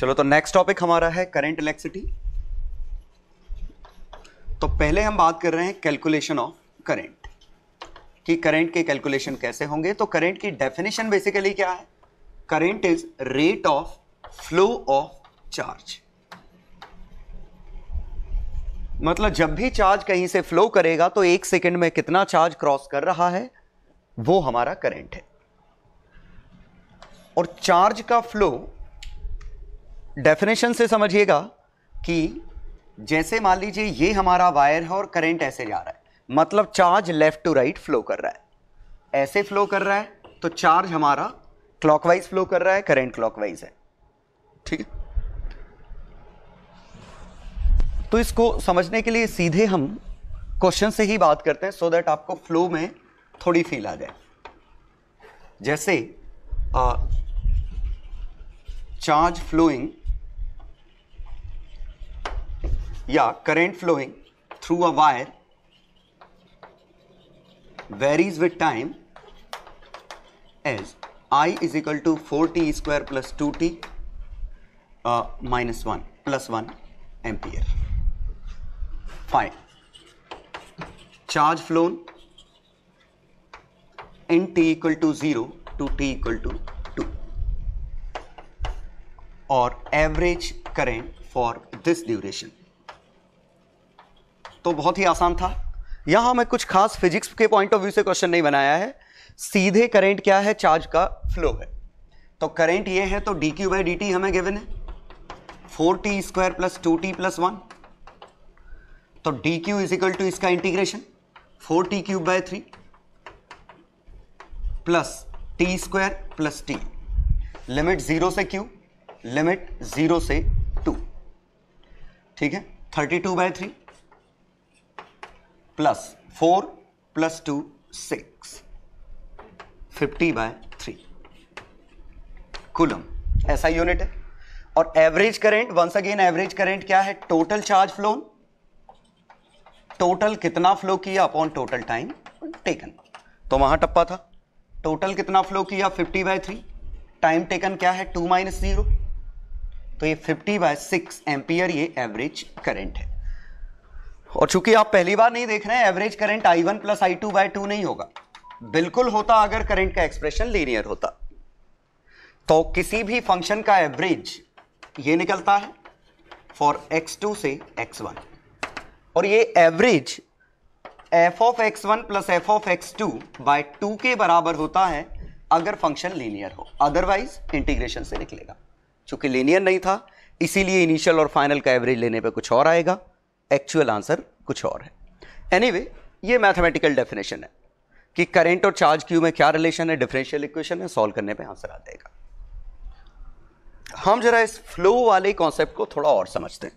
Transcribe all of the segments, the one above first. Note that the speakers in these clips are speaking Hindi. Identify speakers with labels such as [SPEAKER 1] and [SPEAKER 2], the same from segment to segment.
[SPEAKER 1] चलो तो नेक्स्ट टॉपिक हमारा है करंट इलेक्ट्रिसिटी। तो पहले हम बात कर रहे हैं कैलकुलेशन ऑफ करंट, कि करंट के कैलकुलेशन कैसे होंगे। तो करंट की डेफिनेशन बेसिकली क्या है? Current is rate of flow of charge. मतलब जब भी चार्ज कहीं से फ्लो करेगा तो एक सेकंड में कितना चार्ज क्रॉस कर रहा है, वो हमारा करंट है। और चार्ज का फ्लो डेफिनेशन से समझिएगा कि जैसे मान लीजिए ये हमारा वायर है और करंट ऐसे जा रहा है, मतलब charge left to right flow कर रहा है। ऐसे फ्लो कर रहा है तो चार्ज हमारा क्लॉकवाइज फ्लो कर रहा है, करंट क्लॉकवाइज है। ठीक है, तो इसको समझने के लिए सीधे हम क्वेश्चन से ही बात करते हैं, सो दैट आपको फ्लो में थोड़ी फील आ जाए। जैसे चार्ज फ्लोइंग या current flowing through a wire varies with time as I is equal to 4t square plus 2t minus 1 plus 1 ampere. Fine. Charge flown in t equal to 0 to t equal to 2 और average current for this duration. तो बहुत ही आसान था। यहां मैं कुछ खास फिजिक्स के पॉइंट ऑफ व्यू से क्वेश्चन नहीं बनाया है, सीधे करंट क्या है, चार्ज का फ्लो है। तो करंट ये है तो dq बाई dt हमें गिवन है 4t square plus 2t plus 1। तो dq इज इक्वल टू इसका integration 4t cube by 3 plus t square plus t, limit 0 से q, लिमिट 0 से 2। ठीक है, 32 by 3 plus 4 plus 2 6, 50 by 3 coulomb, ऐसा यूनिट है। और average current, once again average current क्या है? टोटल चार्ज फ्लोन, टोटल कितना फ्लो किया अपॉन टोटल टाइम टेकन। तो वहां टप्पा था, टोटल कितना फ्लो किया 50 बाय 3, टाइम टेकन क्या है 2 माइनस 0, तो ये 50 बाय 6 एम्पियर ये एवरेज करंट है। और चूंकि आप पहली बार नहीं देख रहे हैं, average current I1 plus I2 bye 2 नहीं होगा, बिल्कुल होता अगर करंट का एक्सप्रेशन लीनियर होता। तो किसी भी फंक्शन का एवरेज ये निकलता है फॉर x2 से x1, और ये average f of x1 plus f of x2 by 2 के बराबर होता है अगर फंक्शन लीनियर हो, अदरवाइज इंटीग्रेशन से निकलेगा। चूंकि लीनियर नहीं था इसीलिए इनिशियल और फाइनल का एवरेज लेने पे कुछ और आएगा, एक्चुअल आंसर कुछ और है। एनीवे, ये मैथमेटिकल डेफिनेशन है कि करंट और चार्ज क्यू में क्या रिलेशन है, डिफरेंशियल इक्वेशन है, सॉल्व करने पे आंसर आ जाएगा। हम जरा इस फ्लो वाले कॉन्सेप्ट को थोड़ा और समझते हैं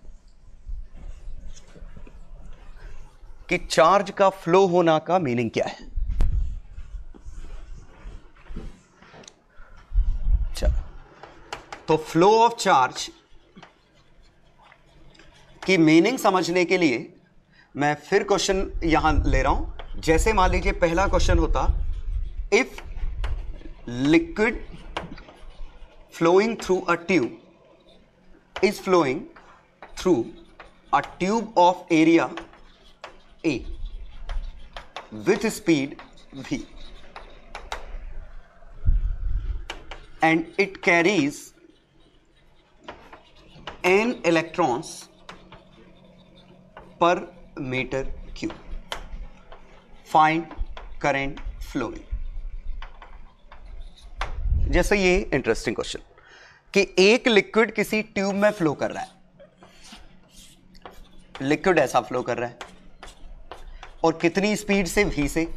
[SPEAKER 1] कि चार्ज का फ्लो होना का मीनिंग क्या है। चलो, तो फ्लो ऑफ चार्ज की मीनिंग समझने के लिए मैं फिर क्वेश्चन यहां ले रहा हूं। जैसे मान लीजिए पहला क्वेश्चन होता, if liquid flowing through a tube is flowing through a tube of area A with speed v and it carries n electrons per meter cube, find current flowing। जैसे ये इंटरेस्टिंग क्वेश्चन कि एक लिक्विड किसी ट्यूब में फ्लो कर रहा है, लिक्विड ऐसा फ्लो कर रहा है और कितनी स्पीड से? v से।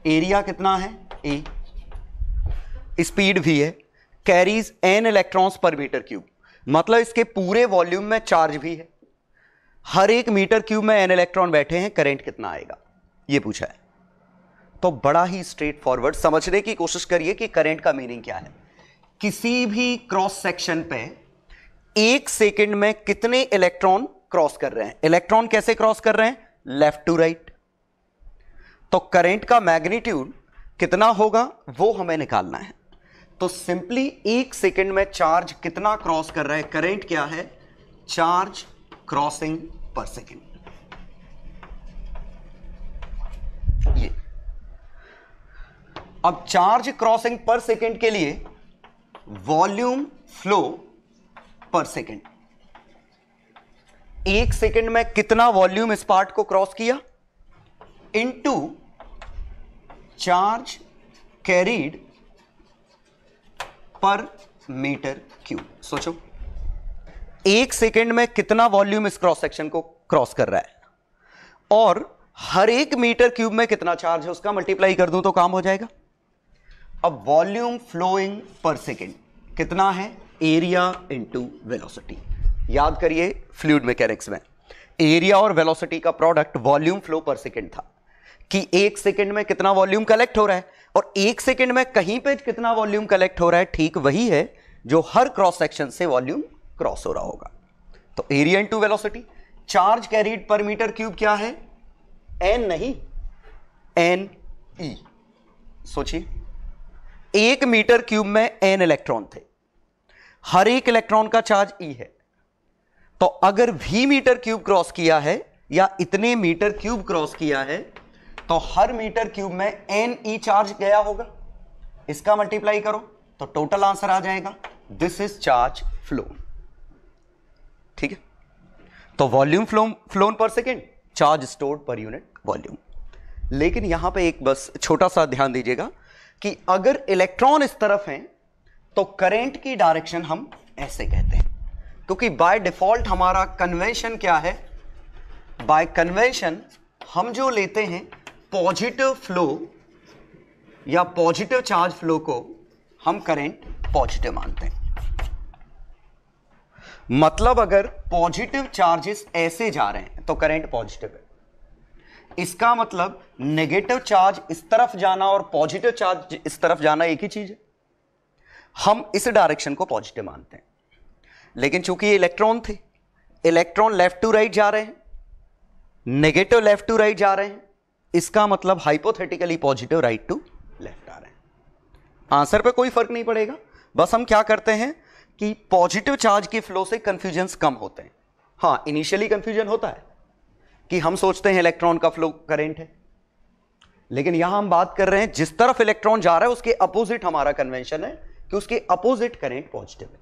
[SPEAKER 1] एरिया कितना है? a, स्पीड v है, carries n electrons per metre cube, मतलब इसके पूरे वॉल्यूम में चार्ज भी है, हर एक मीटर क्यूब में n इलेक्ट्रॉन बैठे हैं, करंट कितना आएगा ये पूछा है। तो बड़ा ही स्ट्रेट फॉरवर्ड समझने की कोशिश करिए कि करंट का मीनिंग क्या है। किसी भी क्रॉस सेक्शन पे एक सेकंड में कितने इलेक्ट्रॉन क्रॉस कर रहे हैं? इलेक्ट्रॉन कैसे क्रॉस कर रहे हैं? Left to right. तो करंट का मैग्नीट्यूड कितना होगा वो हमें निकालना है। तो सिंपली 1 सेकेंड में चार्ज कितना क्रॉस कर रहा है, करंट क्या है, चार्ज क्रॉसिंग पर सेकेंड। ये अब चार्ज क्रॉसिंग पर सेकेंड के लिए वॉल्यूम फ्लो पर सेकेंड, 1 सेकेंड में कितना वॉल्यूम इस पार्ट को क्रॉस किया, इनटू चार्ज कैरीड पर मीटर क्यूब। सोचो 1 सेकेंड में कितना वॉल्यूम इस क्रॉस सेक्शन को क्रॉस कर रहा है, और हर एक मीटर क्यूब में कितना चार्ज है उसका मल्टीप्लाई कर दूं तो काम हो जाएगा। अब वॉल्यूम फ्लोइंग पर सेकेंड कितना है, एरिया इंटू वेलोसिटी। याद करिए फ्लूइड मैकेनिक्स में एरिया और वेलोसिटी का प्रोडक्ट वॉल्यूम फ्लो पर सेकेंड था, कि 1 सेकेंड में कितना वॉल्यूम कलेक्ट हो रहा है, और 1 सेकेंड में कहीं पे कितना वॉल्यूम कलेक्ट हो रहा है, ठीक वही है जो हर क्रॉस सेक्शन से वॉल्यूम क्रॉस हो रहा होगा। तो area into velocity. Charge carried पर मीटर क्यूब क्या है, एन नहीं, एन ई। सोचिए 1 मीटर क्यूब में एन इलेक्ट्रॉन थे, हर एक इलेक्ट्रॉन का चार्ज ई है, तो अगर v मीटर क्यूब क्रॉस किया है या इतने मीटर क्यूब क्रॉस किया है, तो हर मीटर क्यूब में एन ई चार्ज गया होगा। इसका मल्टीप्लाई करो तो टोटल आंसर आ जाएगा, दिस इज चार्ज फ्लो। ठीक है, तो वॉल्यूम फ्लोन पर second, charge stored per unit volume. लेकिन यहां पे एक बस छोटा सा ध्यान दीजिएगा कि अगर इलेक्ट्रॉन इस तरफ हैं तो करंट की डायरेक्शन हम ऐसे कहते हैं, क्योंकि बाय डिफॉल्ट हमारा कन्वेंशन क्या है, बाय कन्वेंशन हम जो लेते हैं पॉजिटिव फ्लो या पॉजिटिव चार्ज फ्लो को हम करंट पॉजिटिव मानते हैं। मतलब अगर पॉजिटिव चार्जेस ऐसे जा रहे हैं तो करंट पॉजिटिव है। इसका मतलब नेगेटिव चार्ज इस तरफ जाना और पॉजिटिव चार्ज इस तरफ जाना एक ही चीज है, हम इस डायरेक्शन को पॉजिटिव मानते हैं। लेकिन चूंकि ये इलेक्ट्रॉन थे, इलेक्ट्रॉन लेफ्ट टू राइट जा रहे हैं, नेगेटिव लेफ्ट टू राइट जा रहे हैं, इसका मतलब hypothetically positive right to left आ रहे हैं। आंसर पे कोई फर्क नहीं पड़ेगा, बस हम क्या करते हैं कि पॉजिटिव चार्ज की फ्लो से कंफ्यूजन्स कम होते हैं। हां, इनिशियली कंफ्यूजन होता है कि हम सोचते हैं इलेक्ट्रॉन का फ्लो करंट है, लेकिन यहां हम बात कर रहे हैं जिस तरफ इलेक्ट्रॉन जा रहा है उसके अपोजिट हमारा कन्वेंशन है कि उसके अपोजिट करंट पॉजिटिव है।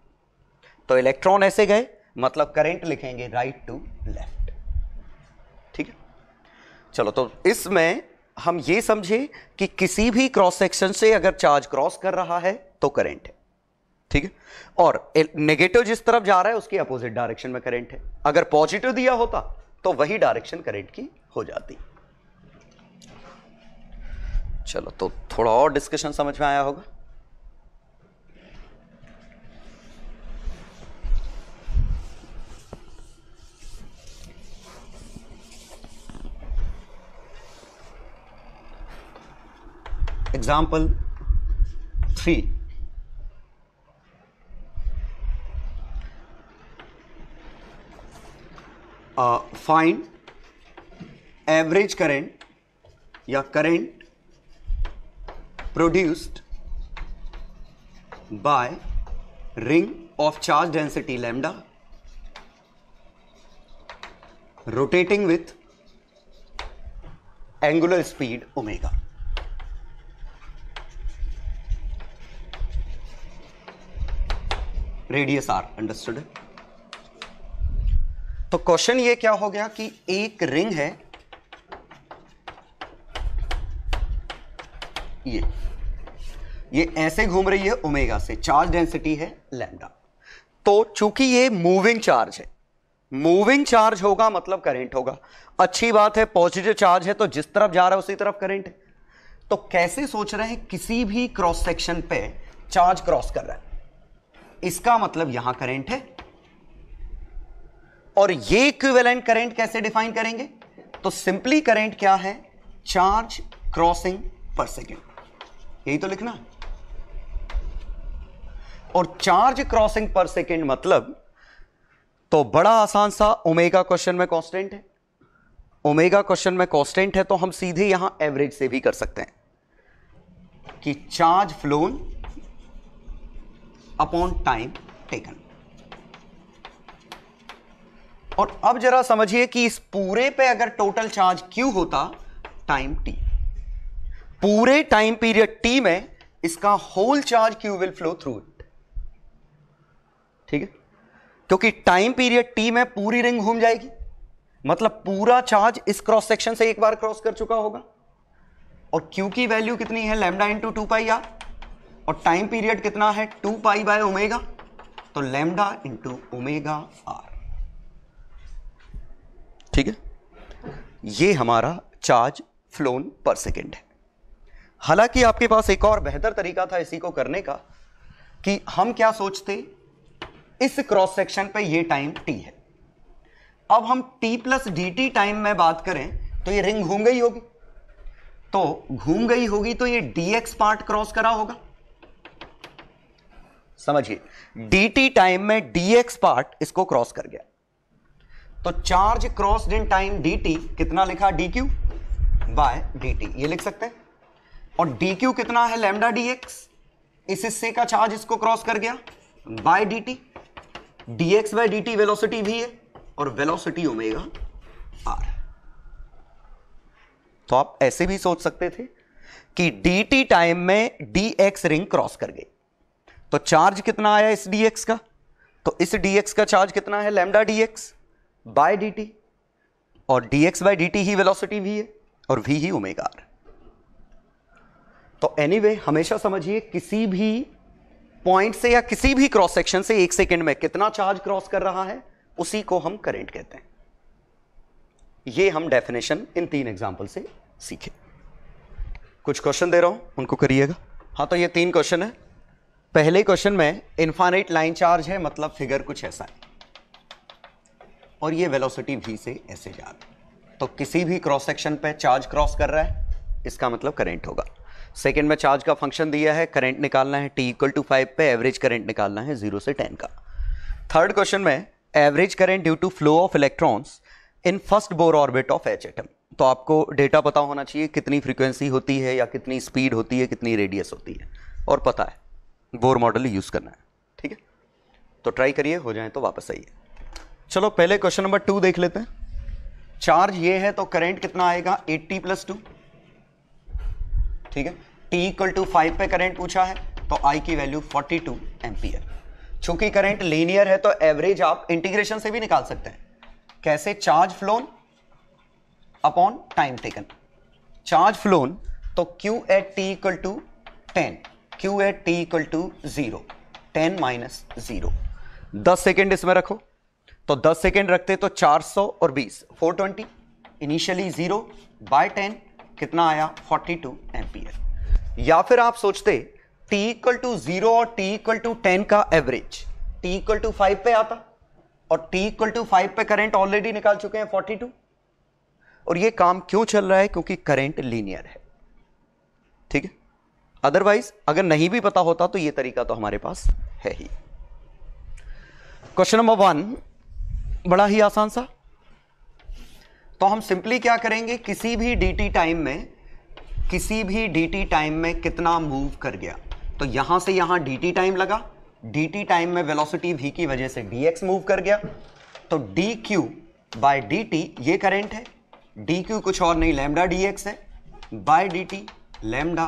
[SPEAKER 1] तो इलेक्ट्रॉन ऐसे गए, मतलब करंट लिखेंगे राइट टू लेफ्ट। ठीक है, चलो तो इसमें हम ये समझे कि किसी भी क्रॉस सेक्शन से अगर चार्ज क्रॉस कर रहा है तो करंट है। ठीक है, और नेगेटिव जिस तरफ जा रहा है उसके अपोजिट डायरेक्शन में करंट है। अगर पॉजिटिव दिया होता तो वही डायरेक्शन करंट की हो जाती। चलो तो थोड़ा और डिस्कशन समझ में आया होगा। एग्जाम्पल 3, फाइंड एवरेज करंट या current produced by ring of charge density lambda rotating with angular speed omega. Radius R, understood है। तो क्वेश्चन ये क्या हो गया कि एक रिंग है, ये ऐसे घूम रही है ओमेगा से, चार्ज डेंसिटी है लैम्डा। तो चूंकि ये मूविंग चार्ज है, मूविंग चार्ज होगा मतलब करंट होगा। अच्छी बात है, पॉजिटिव चार्ज है तो जिस तरफ जा रहा है उसी तरफ करंट है। तो कैसे सोच रहे हैं, किसी भी क्रॉस सेक्शन पे चार्ज क्रॉस कर रहा है, इसका मतलब यहां करंट है। और ये इक्विवेलेंट करंट कैसे डिफाइन करेंगे, तो सिंपली करंट क्या है, चार्ज क्रॉसिंग पर सेकेंड, यही तो लिखना है। और चार्ज क्रॉसिंग पर सेकेंड मतलब तो बड़ा आसान सा, ओमेगा क्वेश्चन में कांस्टेंट है, ओमेगा क्वेश्चन में कांस्टेंट है, तो हम सीधे यहां एवरेज से भी कर सकते हैं कि charge flown upon time taken. और अब जरा समझिए कि इस पूरे पे अगर टोटल चार्ज Q होता टाइम T, पूरे टाइम पीरियड T में इसका whole charge Q will flow through it. ठीक है, क्योंकि टाइम पीरियड T में पूरी रिंग घूम जाएगी, मतलब पूरा चार्ज इस क्रॉस सेक्शन से एक बार क्रॉस कर चुका होगा। और Q की वैल्यू कितनी है, लैम्डा इंटू 2πr, और टाइम पीरियड कितना है 2π बाय ओमेगा, तो लैम्डा इंटू ओमेगा आर। ठीक है, ये हमारा चार्ज फ्लोन पर सेकेंड है। हालांकि आपके पास एक और बेहतर तरीका था इसी को करने का, कि हम क्या सोचते, इस क्रॉस सेक्शन पे ये टाइम T है, अब हम T प्लस dt टाइम में बात करें तो ये रिंग घूम गई होगी, तो घूम गई होगी तो ये dx पार्ट क्रॉस करा होगा। समझिए, dt टाइम में dx पार्ट इसको क्रॉस कर गया, तो charge crossed in time dt कितना लिखा, dq बाय dt, ये लिख सकते हैं। और dq कितना है, लैम्डा dx, इस हिस्से का चार्ज इसको क्रॉस कर गया, by dt, dx by dt velocity v है और वेलोसिटी ओमेगा r। तो आप ऐसे भी सोच सकते थे कि dt टाइम में dx रिंग क्रॉस कर गई, तो चार्ज कितना आया इस dx का, तो इस dx का चार्ज कितना है, लैम्डा dx बाय dt, और dx by dt he velocity v है और v ही ओमेगा r। तो एनीवे हमेशा समझिए, किसी भी पॉइंट से या किसी भी क्रॉस सेक्शन से एक सेकंड में कितना चार्ज क्रॉस कर रहा है, उसी को हम करंट कहते हैं। ये हम डेफिनेशन इन 3 एग्जांपल से सीखे। कुछ क्वेश्चन दे रहा हूं, उनको करिएगा। हाँ, तो ये 3 क्वेश्चन है। पहले क्वेश्चन में इनफाइनाइट लाइन चार्ज है, मतलब फिगर कुछ ऐसा है, और ये वेलोसिटी v से ऐसे जा रहा है, तो किसी भी क्रॉस सेक्शन पे चार्ज क्रॉस कर रहा है, इसका मतलब करंट होगा। सेकंड में चार्ज का फंक्शन दिया है, करंट निकालना है, t इक्वल टू 5 पे एवरेज करंट निकालना है 0 से 10 का। थर्ड क्वेश्चन में average current due to flow of electrons in first Bohr orbit of H atom. तो आपको डेटा पता होना चाहिए, कितनी फ्रीक्वेंसी होती है या कितनी स्पीड होती है, कितनी रेडियस होती है, और पता है बोर मॉडल यूज करना है। ठीक है, तो ट्राई करिए, हो जाए तो वापस आइए। चलो पहले क्वेश्चन नंबर 2 देख लेते हैं। चार्ज ये है तो करंट कितना आएगा, 80 + 2। ठीक है, t इक्वल टू 5 पे करंट पूछा है, तो I की वैल्यू 42 एम्पियर। चूंकि करंट लीनियर है तो एवरेज आप इंटीग्रेशन से भी निकाल सकते हैं। कैसे, charge flown upon time taken. Charge flown तो Q at t equal to 10, Q at t equal to 0, 10 minus 0। 10 second इसमें रखो, तो 10 सेकेंड रखते तो 400 और 20 420, इनिशियली 0 बाय 10 कितना आया, 42 एम्पियर। या फिर आप सोचते t इक्वल टू 0 और t इक्वल टू 10 का एवरेज t इक्वल टू 5 पे आता, और t इक्वल टू 5 पे करंट ऑलरेडी निकाल चुके हैं 42। और ये काम क्यों चल रहा है, क्योंकि करंट लीनियर है। ठीक है, अदरवाइज अगर नहीं भी पता होता तो ये तरीका तो हमारे पास है ही। क्वेश्चन नंबर 1 बड़ा ही आसान सा। तो हम सिंपली क्या करेंगे, किसी भी dt टाइम में कितना मूव कर गया, तो यहां से यहां dt टाइम लगा, dt टाइम में वेलोसिटी v की वजह से dx मूव कर गया, तो dq बाय dt ये करंट है, dq कुछ और नहीं लैम्डा dx है, बाय dt लैम्डा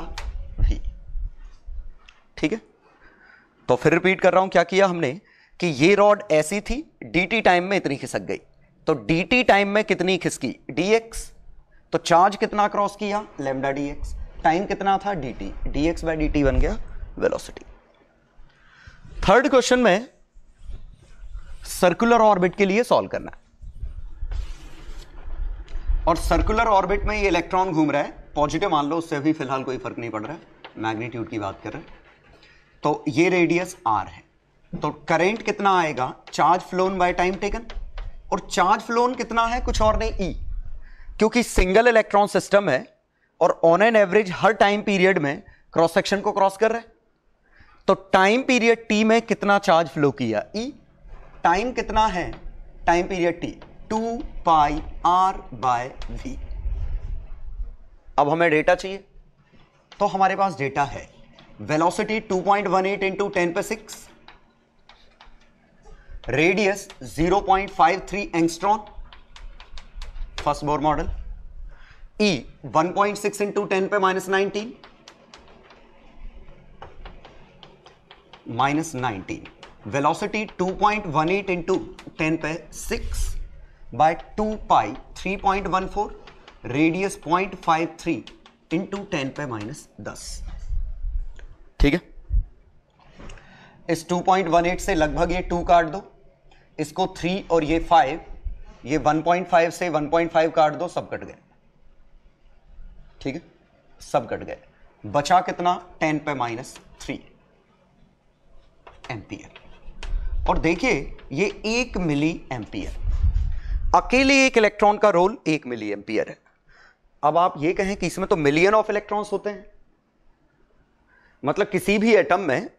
[SPEAKER 1] v। ठीक है, तो फिर रिपीट कर रहा हूं, क्या किया हमने कि ये रॉड ऐसी थी, dt टाइम में इतनी खिसक गई, तो dt टाइम में कितनी खिसकी, dx, तो चार्ज कितना क्रॉस किया, लैम्डा dx, टाइम कितना था dt, dx बाय dt बन गया वेलोसिटी। थर्ड क्वेश्चन में सर्कुलर ऑर्बिट के लिए सॉल्व करना है, और सर्कुलर ऑर्बिट में ये इलेक्ट्रॉन घूम रहा है, पॉजिटिव मान लो, उससे अभी फिलहाल कोई फर्क नहीं पड़ रहा है, मैग्नीट्यूड की बात कर रहे हैं। तो ये रेडियस r है, तो करंट कितना आएगा, charge phloem by time taken, और चार्ज फ्लोन कितना है, कुछ और नहीं e, क्योंकि सिंगल इलेक्ट्रॉन सिस्टम है और on an average her time period में क्रॉस सेक्शन को क्रॉस कर रहा है, तो टाइम पीरियड t में कितना चार्ज फ्लो किया, e। टाइम कितना है, टाइम पीरियड t 2 पाई r बाय v। अब हमें डेटा चाहिए, तो हमारे पास डेटा है, वेलोसिटी 2.18 इंटू 10 पे 6, radius 0.53 angstrom, first Bohr model. E 1.6 into 10 पे -19 -19, वेलोसिटी 2.18 इंटू 10 पे 6 बाय 2 पाई 3.14, रेडियस 0.53 इंटू 10 पे -10। ठीक है, इस 2.18 से लगभग ये 2 काट दो, इसको 3 और ये 5, ये 1.5 से 1.5 काट दो, सब कट गए। ठीक है, सब कट गए, बचा कितना? 10 पे -3 एम्पियर। और देखिए ये 1 मिली एम्पियर, अकेले एक इलेक्ट्रॉन का रोल 1 मिली एम्पियर है। अब आप ये कहें कि इसमें तो मिलियन ऑफ इलेक्ट्रॉन्स होते हैं, मतलब किसी भी एटम में,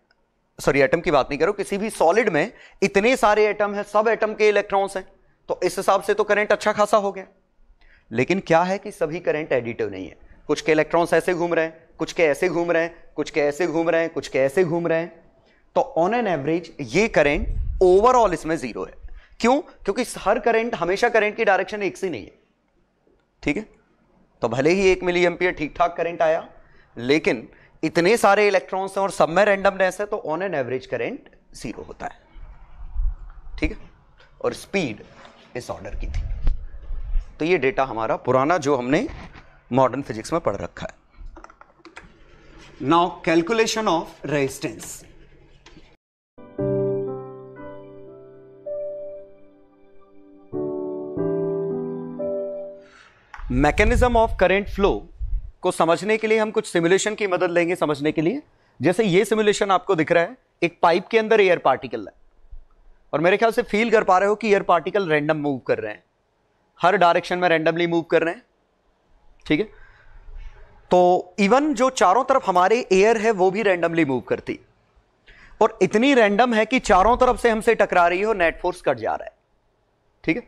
[SPEAKER 1] सॉरी एटम की बात नहीं करो, किसी भी सॉलिड में इतने सारे एटम हैं, सब एटम के इलेक्ट्रॉन्स हैं, तो इस हिसाब से तो करंट अच्छा खासा हो गया। लेकिन क्या है कि सभी करंट एडिटिव नहीं है, कुछ के इलेक्ट्रॉन्स ऐसे घूम रहे हैं, कुछ के ऐसे घूम रहे हैं, कुछ के ऐसे घूम रहे हैं, कुछ के ऐसे घूम रहे हैं, तो ऑन एन एवरेज ये करंट ओवरऑल इसमें 0 है। क्यों? क्योंकि हर करंट, हमेशा करंट की डायरेक्शन एक सी नहीं है। ठीक है, तो भले ही 1 मिली एम्पियर ठीक ठाक करंट आया, लेकिन इतने सारे इलेक्ट्रॉन्स हैं और सब में रैंडमनेस है, तो ऑन एन एवरेज करंट 0 होता है। ठीक है, और स्पीड इस ऑर्डर की थी। तो ये डेटा हमारा पुराना जो हमने मॉडर्न फिजिक्स में पढ़ रखा है। Now calculation of resistance. Mechanism of current flow को समझने के लिए हम कुछ सिमुलेशन की मदद लेंगे समझने के लिए। जैसे ये सिमुलेशन आपको दिख रहा है, एक पाइप के अंदर एयर पार्टिकल है, और मेरे ख्याल से फील कर पा रहे हो कि एयर पार्टिकल रैंडम मूव कर रहे हैं, हर डायरेक्शन में रैंडमली मूव कर रहे हैं। ठीक है, तो इवन जो चारों तरफ हमारे एयर है वो भी रैंडमली मूव करती, और इतनी रैंडम है कि चारों तरफ से हमसे टकरा रही हो, नेट फोर्स कट जा रहा है। ठीक है,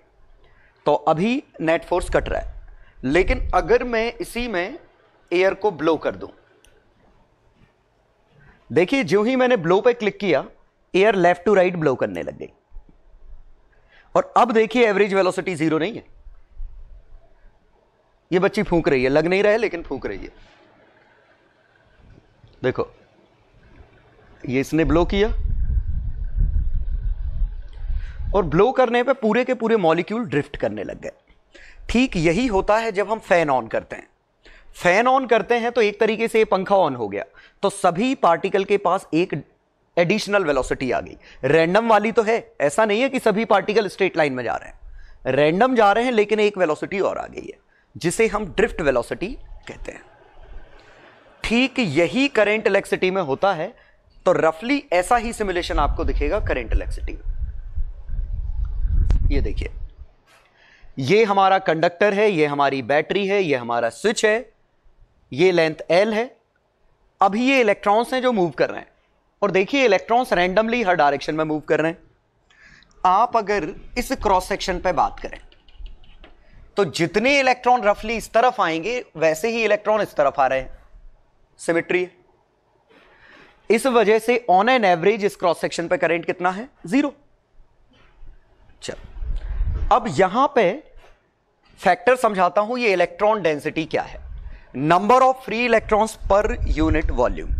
[SPEAKER 1] तो अभी नेट फोर्स कट रहा है, लेकिन अगर मैं इसी में एयर को ब्लो कर दूं, देखिए जो ही मैंने ब्लो पे क्लिक किया, air left to right blow करने लग गई, और अब देखिए एवरेज वेलोसिटी 0 नहीं है। ये बच्ची फूंक रही है, लग नहीं रहा है लेकिन फूंक रही है। देखो ये इसने ब्लो किया, और ब्लो करने पे पूरे के पूरे मॉलिक्यूल ड्रिफ्ट करने लग गए। ठीक यही होता है जब हम फैन ऑन करते हैं। फैन ऑन करते हैं तो एक तरीके से ये पंखा ऑन हो गया, तो सभी पार्टिकल के पास एक एडिशनल वेलोसिटी आ गई। रैंडम वाली तो है, ऐसा नहीं है कि सभी पार्टिकल स्ट्रेट लाइन में जा रहे हैं, रैंडम जा रहे हैं, लेकिन एक वेलोसिटी और आ गई है, जिसे हम ड्रिफ्ट वेलोसिटी कहते हैं। ठीक यही करंट इलेक्ट्रिसिटी में होता है, तो रफली ऐसा ही सिमुलेशन आपको दिखेगा करंट इलेक्ट्रिसिटी में। ये देखिए, ये हमारा कंडक्टर है, ये हमारी बैटरी है, ये हमारा स्विच है, ये लेंथ L है। अभी ये इलेक्ट्रॉन्स हैं जो मूव कर रहे हैं, और देखिए इलेक्ट्रॉन्स रैंडमली हर डायरेक्शन में मूव कर रहे हैं। आप अगर इस क्रॉस सेक्शन पे बात करें, तो जितने इलेक्ट्रॉन रफली इस तरफ आएंगे, वैसे ही इलेक्ट्रॉन इस तरफ आ रहे हैं, सिमेट्री है। इस वजह से ऑन एन एवरेज इस क्रॉस सेक्शन पे करंट कितना है? 0। चलो अब यहां पे फैक्टर समझाता हूं, ये इलेक्ट्रॉन डेंसिटी क्या है, number of free electrons per unit volume.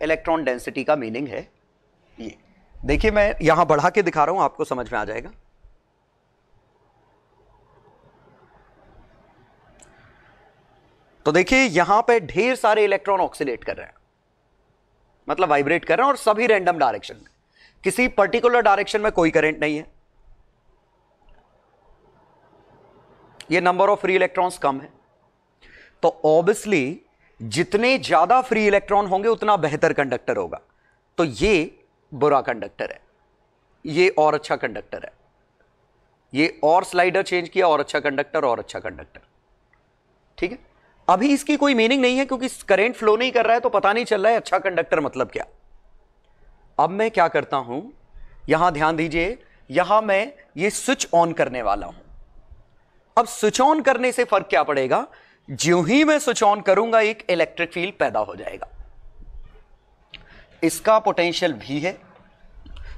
[SPEAKER 1] Electron density का मीनिंग है ये। देखिए मैं यहां बढ़ा के दिखा रहा हूं, आपको समझ में आ जाएगा। तो देखिए यहां पे ढेर सारे इलेक्ट्रॉन ऑक्सीलेट कर रहे हैं, मतलब वाइब्रेट कर रहे हैं, और सभी रैंडम डायरेक्शन में, किसी पर्टिकुलर डायरेक्शन में कोई करंट नहीं है। ये नंबर ऑफ फ्री इलेक्ट्रॉन्स कम है, तो ऑब्वियसली जितने ज्यादा फ्री इलेक्ट्रॉन होंगे उतना बेहतर कंडक्टर होगा। तो ये बुरा कंडक्टर है, ये और अच्छा कंडक्टर है, ये और स्लाइडर चेंज किया, और अच्छा कंडक्टर, और अच्छा कंडक्टर। ठीक है, अभी इसकी कोई मीनिंग नहीं है, क्योंकि करंट फ्लो नहीं कर रहा है, तो पता नहीं चल रहा है अच्छा कंडक्टर मतलब क्या। अब मैं क्या करता हूं, यहां ध्यान दीजिए, यहां मैं ये स्विच ऑन करने वाला हूं। अब स्विच ऑन करने से फर्क क्या पड़ेगा, ज्यों ही मैं स्विच ऑन करूंगा एक इलेक्ट्रिक फील्ड पैदा हो जाएगा। इसका पोटेंशियल V है,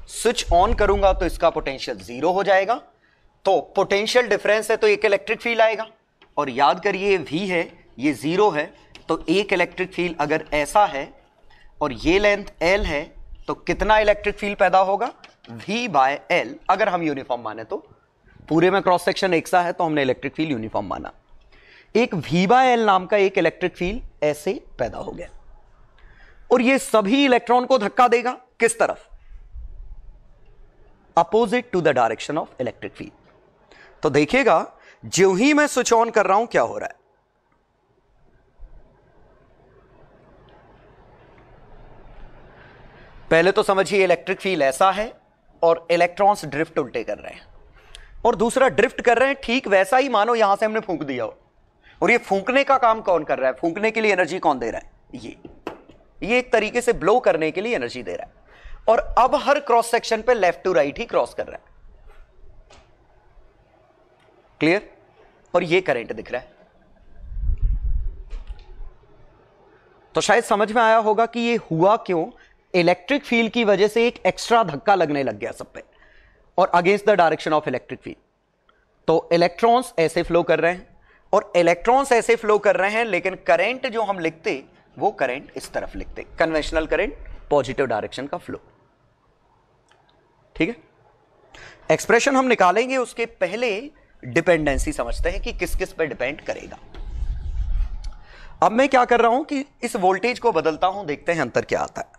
[SPEAKER 1] स्विच ऑन करूंगा तो इसका पोटेंशियल 0 हो जाएगा, तो पोटेंशियल डिफरेंस है तो एक इलेक्ट्रिक फील्ड आएगा। और याद करिए V है, ये 0 है, तो एक इलेक्ट्रिक फील्ड अगर ऐसा है और ये लेंथ L है तो कितना इलेक्ट्रिक फील्ड पैदा होगा? V/L। अगर हम यूनिफॉर्म माने तो, पूरे में क्रॉस सेक्शन एक सा है तो हमने इलेक्ट्रिक फील्ड यूनिफॉर्म माना। एक V/L नाम का एक इलेक्ट्रिक फील्ड ऐसे पैदा हो गया और ये सभी इलेक्ट्रॉन को धक्का देगा किस तरफ? Opposite to the direction of electric field. तो देखिएगा जो ही मैं स्विच ऑन कर रहा हूं क्या हो रहा है। पहले तो समझिए इलेक्ट्रिक फील्ड ऐसा है और इलेक्ट्रॉन्स ड्रिफ्ट उल्टे कर रहे हैं, और दूसरा ड्रिफ्ट कर रहे हैं ठीक वैसा ही मानो यहां से हमने फूंक दिया हो। और ये फूंकने का काम कौन कर रहा है? फूंकने के लिए एनर्जी कौन दे रहा है? ये एक तरीके से ब्लो करने के लिए एनर्जी दे रहा है। और अब हर क्रॉस सेक्शन पे लेफ्ट टू राइट ही क्रॉस कर रहा है। क्लियर? और ये करंट दिख रहा है। तो शायद समझ में आया होगा कि ये हुआ क्यों। इलेक्ट्रिक फील्ड की वजह से एक एक्स्ट्रा धक्का लगने लग गया सब पे और against the direction of electric field. तो इलेक्ट्रॉन्स ऐसे फ्लो कर रहे हैं और इलेक्ट्रॉन्स ऐसे फ्लो कर रहे हैं, लेकिन करंट जो हम लिखते वो करंट इस तरफ लिखते, कन्वेंशनल करंट, पॉजिटिव डायरेक्शन का फ्लो। ठीक है? एक्सप्रेशन हम निकालेंगे, उसके पहले डिपेंडेंसी समझते हैं कि किस किस पे डिपेंड करेगा। अब मैं क्या कर रहा हूं कि इस वोल्टेज को बदलता हूं, देखते हैं अंतर क्या आता है।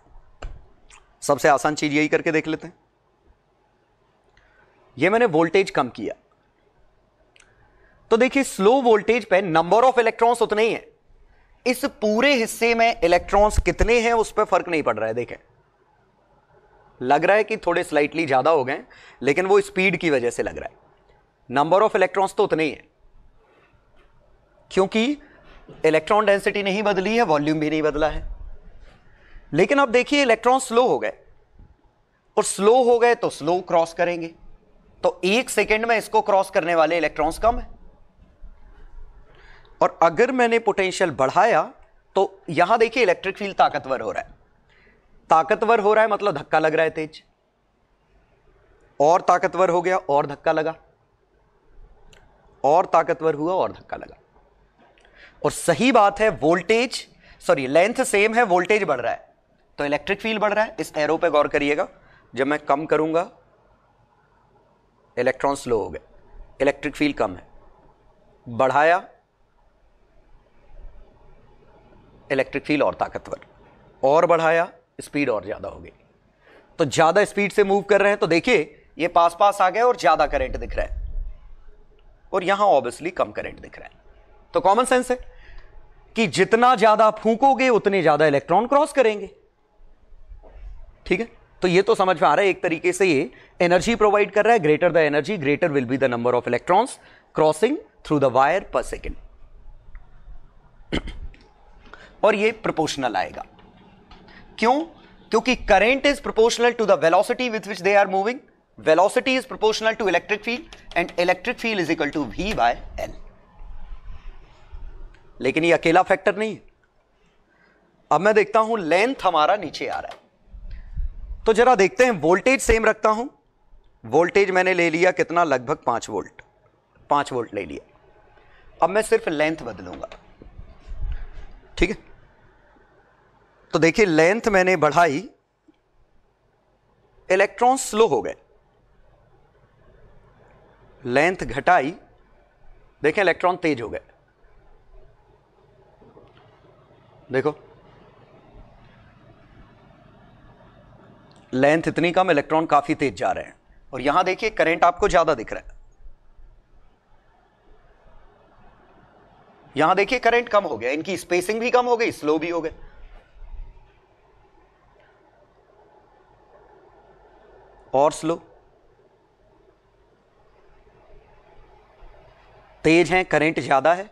[SPEAKER 1] सबसे आसान चीज यही करके देख लेते हैं। ये मैंने वोल्टेज कम किया, तो देखिए स्लो वोल्टेज पे नंबर ऑफ इलेक्ट्रॉन्स उतने ही है। इस पूरे हिस्से में इलेक्ट्रॉन्स कितने हैं उस पर फर्क नहीं पड़ रहा है। देखें, लग रहा है कि थोड़े स्लाइटली ज्यादा हो गए, लेकिन वो स्पीड की वजह से लग रहा है। नंबर ऑफ इलेक्ट्रॉन्स तो उतने ही है, क्योंकि इलेक्ट्रॉन डेंसिटी नहीं बदली है, वॉल्यूम भी नहीं बदला है। लेकिन अब देखिए इलेक्ट्रॉन स्लो हो गए, और स्लो हो गए तो स्लो क्रॉस करेंगे, तो एक सेकेंड में इसको क्रॉस करने वाले इलेक्ट्रॉन्स कम है। और अगर मैंने पोटेंशियल बढ़ाया तो यहां देखिए इलेक्ट्रिक फील्ड ताकतवर हो रहा है। ताकतवर हो रहा है मतलब धक्का लग रहा है तेज, और ताकतवर हो गया और धक्का लगा, और ताकतवर हुआ और धक्का लगा। और सही बात है, वोल्टेज लेंथ सेम है, वोल्टेज बढ़ रहा है तो इलेक्ट्रिक फील्ड बढ़ रहा है। इस एरो पे गौर करिएगा, जब मैं कम करूंगा इलेक्ट्रॉन स्लो हो गए, इलेक्ट्रिक फील्ड कम है। बढ़ाया इलेक्ट्रिक फील्ड और ताकतवर, और बढ़ाया स्पीड और ज्यादा हो गई। तो ज्यादा स्पीड से मूव कर रहे हैं तो देखिए ये पास पास आ गए और ज्यादा करंट दिख रहा है, और यहां ऑब्वियसली कम करंट दिख रहा है। तो कॉमन सेंस है कि जितना ज्यादा फूंकोगे उतने ज्यादा इलेक्ट्रॉन क्रॉस करेंगे। ठीक है? तो ये तो समझ में आ रहा है, एक तरीके से ये एनर्जी प्रोवाइड कर रहा है। Greater the energy greater will be the number of electrons crossing through the wire per second. और ये प्रोपोर्शनल आएगा। क्यों? क्योंकि current is proportional to the velocity with which they are moving, velocity is proportional to electric field, and electric field is equal to V/L। लेकिन ये अकेला फैक्टर नहीं है। अब मैं देखता हूं लेंथ हमारा नीचे आ रहा है, तो जरा देखते हैं। वोल्टेज सेम रखता हूं, वोल्टेज मैंने ले लिया कितना, लगभग 5 वोल्ट, 5 वोल्ट ले लिया। अब मैं सिर्फ लेंथ बदलूंगा। ठीक है? तो देखिए लेंथ मैंने बढ़ाई, इलेक्ट्रॉन स्लो हो गए। लेंथ घटाई, देखें इलेक्ट्रॉन तेज हो गए। देखो लेंथ इतनी कम, इलेक्ट्रॉन काफी तेज जा रहे हैं। और यहां देखिए करंट आपको ज्यादा दिख रहा है, यहां देखिए करंट कम हो गया, इनकी स्पेसिंग भी कम हो गई, स्लो भी हो गए। और स्लो, तेज हैं, करंट ज्यादा है,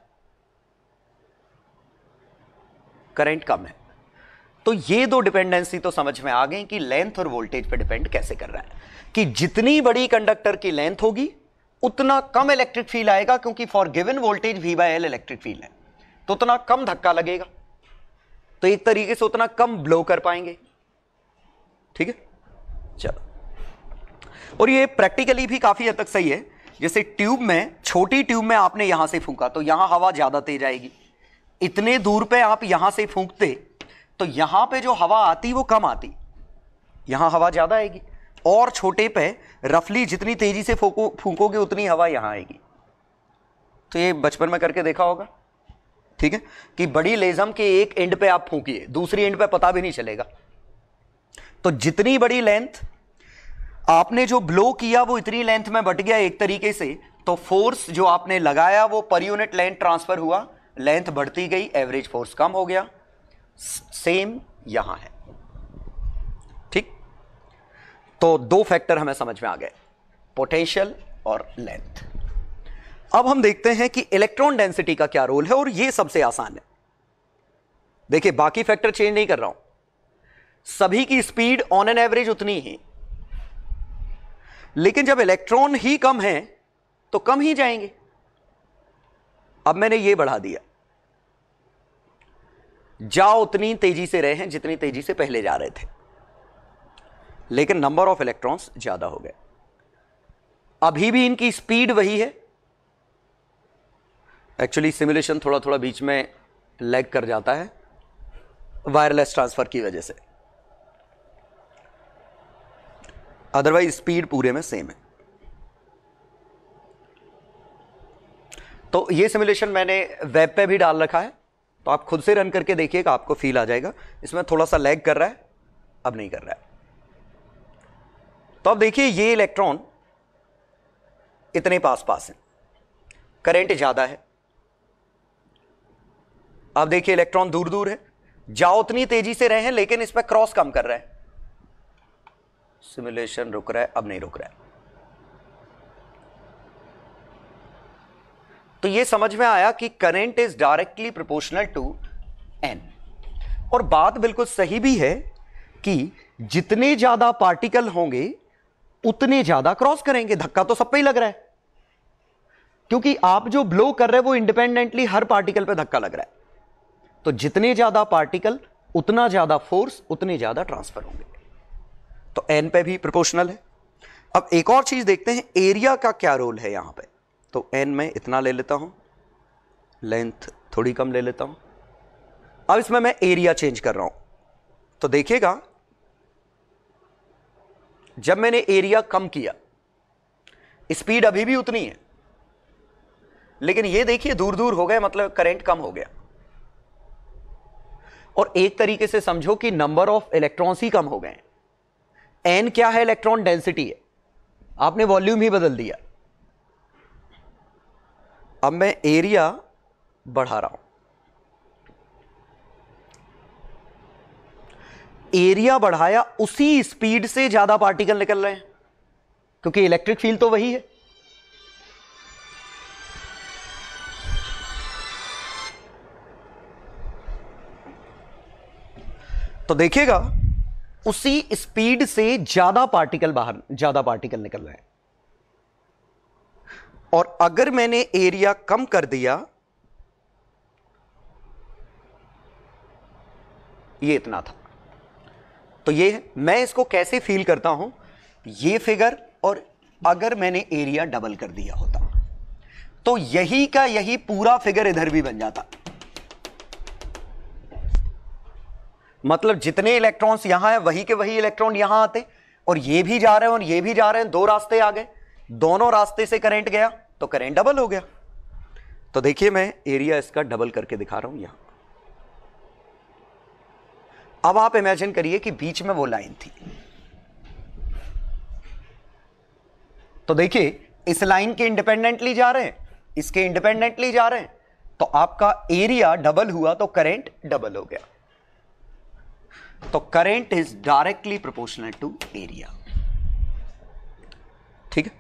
[SPEAKER 1] करंट कम है। तो ये दो डिपेंडेंसी तो समझ में आ गई कि लेंथ और वोल्टेज पे डिपेंड कैसे कर रहा है, कि जितनी बड़ी कंडक्टर की लेंथ होगी उतना कम इलेक्ट्रिक फील्ड आएगा, क्योंकि for given voltage V/L electric field है, तो उतना कम धक्का लगेगा, तो एक तरीके से उतना कम ब्लो कर पाएंगे। ठीक है? चलो और ये प्रैक्टिकली भी काफी हद तक सही है। जैसे ट्यूब में, छोटी ट्यूब में आपने यहां से फूंका तो यहां हवा ज्यादा तेज आएगी, इतने दूर पे आप यहां से फूंकते तो यहां पे जो हवा आती वो कम आती, यहां हवा ज्यादा आएगी। और छोटे पे रफली जितनी तेजी से फूंकोगे उतनी हवा यहां आएगी। तो ये बचपन में करके देखा होगा, ठीक है, कि बड़ी लेजम के एक एंड पे आप फूंकिए, दूसरी एंड पे पता भी नहीं चलेगा। तो जितनी बड़ी लेंथ आपने जो ब्लो किया वो इतनी लेंथ में बट गया एक तरीके से, तो फोर्स जो आपने लगाया वो पर यूनिट लेंथ ट्रांसफर हुआ, लेंथ बढ़ती गई, एवरेज फोर्स कम हो गया। सेम यहां है, ठीक। तो दो फैक्टर हमें समझ में आ गए, पोटेंशियल और लेंथ। अब हम देखते हैं कि इलेक्ट्रॉन डेंसिटी का क्या रोल है, और यह सबसे आसान है। देखिए बाकी फैक्टर चेंज नहीं कर रहा हूं, सभी की स्पीड ऑन एन एवरेज उतनी ही, लेकिन जब इलेक्ट्रॉन ही कम है तो कम ही जाएंगे। अब मैंने यह बढ़ा दिया, जाओ उतनी तेजी से रहे हैं जितनी तेजी से पहले जा रहे थे, लेकिन नंबर ऑफ इलेक्ट्रॉन्स ज्यादा हो गए। अभी भी इनकी स्पीड वही है। एक्चुअली सिमुलेशन थोड़ा थोड़ा बीच में लैग कर जाता है वायरलेस ट्रांसफर की वजह से, अदरवाइज स्पीड पूरे में सेम है। तो ये सिमुलेशन मैंने वेब पे भी डाल रखा है, तो आप खुद से रन करके देखिएगा, आपको फील आ जाएगा। इसमें थोड़ा सा लैग कर रहा है, अब नहीं कर रहा है। तो अब देखिए ये इलेक्ट्रॉन इतने पास पास है, करंट ज्यादा है। अब देखिए इलेक्ट्रॉन दूर दूर है, जाओ उतनी तेजी से रहे हैं, लेकिन इस पर क्रॉस कम कर रहा है। सिमुलेशन रुक रहा है, अब नहीं रुक रहा है। तो यह समझ में आया कि current is directly proportional to N. और बात बिल्कुल सही भी है कि जितने ज्यादा पार्टिकल होंगे उतने ज्यादा क्रॉस करेंगे। धक्का तो सब पे ही लग रहा है, क्योंकि आप जो ब्लो कर रहे हैं वो इंडिपेंडेंटली हर पार्टिकल पे धक्का लग रहा है। तो जितने ज्यादा पार्टिकल उतना ज्यादा फोर्स, उतने ज्यादा ट्रांसफर होंगे। तो एन पे भी प्रोपोर्शनल है। अब एक और चीज देखते हैं, एरिया का क्या रोल है यहां पे। तो एन में इतना ले लेता हूं, लेंथ थोड़ी कम ले लेता हूं। अब इसमें मैं एरिया चेंज कर रहा हूं, तो देखिएगा जब मैंने एरिया कम किया स्पीड अभी भी उतनी है, लेकिन ये देखिए दूर दूर हो गए, मतलब करंट कम हो गया। और एक तरीके से समझो कि नंबर ऑफ इलेक्ट्रॉन्स ही कम हो गए। एन क्या है? इलेक्ट्रॉन डेंसिटी है, आपने वॉल्यूम ही बदल दिया। अब मैं एरिया बढ़ा रहा हूं, एरिया बढ़ाया, उसी स्पीड से ज्यादा पार्टिकल निकल रहे हैं, क्योंकि इलेक्ट्रिक फील्ड तो वही है। तो देखिएगा उसी स्पीड से ज्यादा पार्टिकल निकल रहे हैं। और अगर मैंने एरिया कम कर दिया, ये इतना था, तो ये है। मैं इसको कैसे फील करता हूं, ये फिगर, और अगर मैंने एरिया डबल कर दिया होता तो यही का यही पूरा फिगर इधर भी बन जाता। मतलब जितने इलेक्ट्रॉन्स यहां है वही के वही इलेक्ट्रॉन यहां आते, और ये भी जा रहे हैं और ये भी जा रहे हैं, दो रास्ते आ गए, दोनों रास्ते से करंट गया तो करंट डबल हो गया। तो देखिए मैं एरिया इसका डबल करके दिखा रहा हूं यहां। अब आप इमेजिन करिए कि बीच में वो लाइन थी, तो देखिए इस लाइन के इंडिपेंडेंटली जा रहे हैं, इसके इंडिपेंडेंटली जा रहे हैं, तो आपका एरिया डबल हुआ तो करंट डबल हो गया। तो current is directly proportional to area. ठीक है,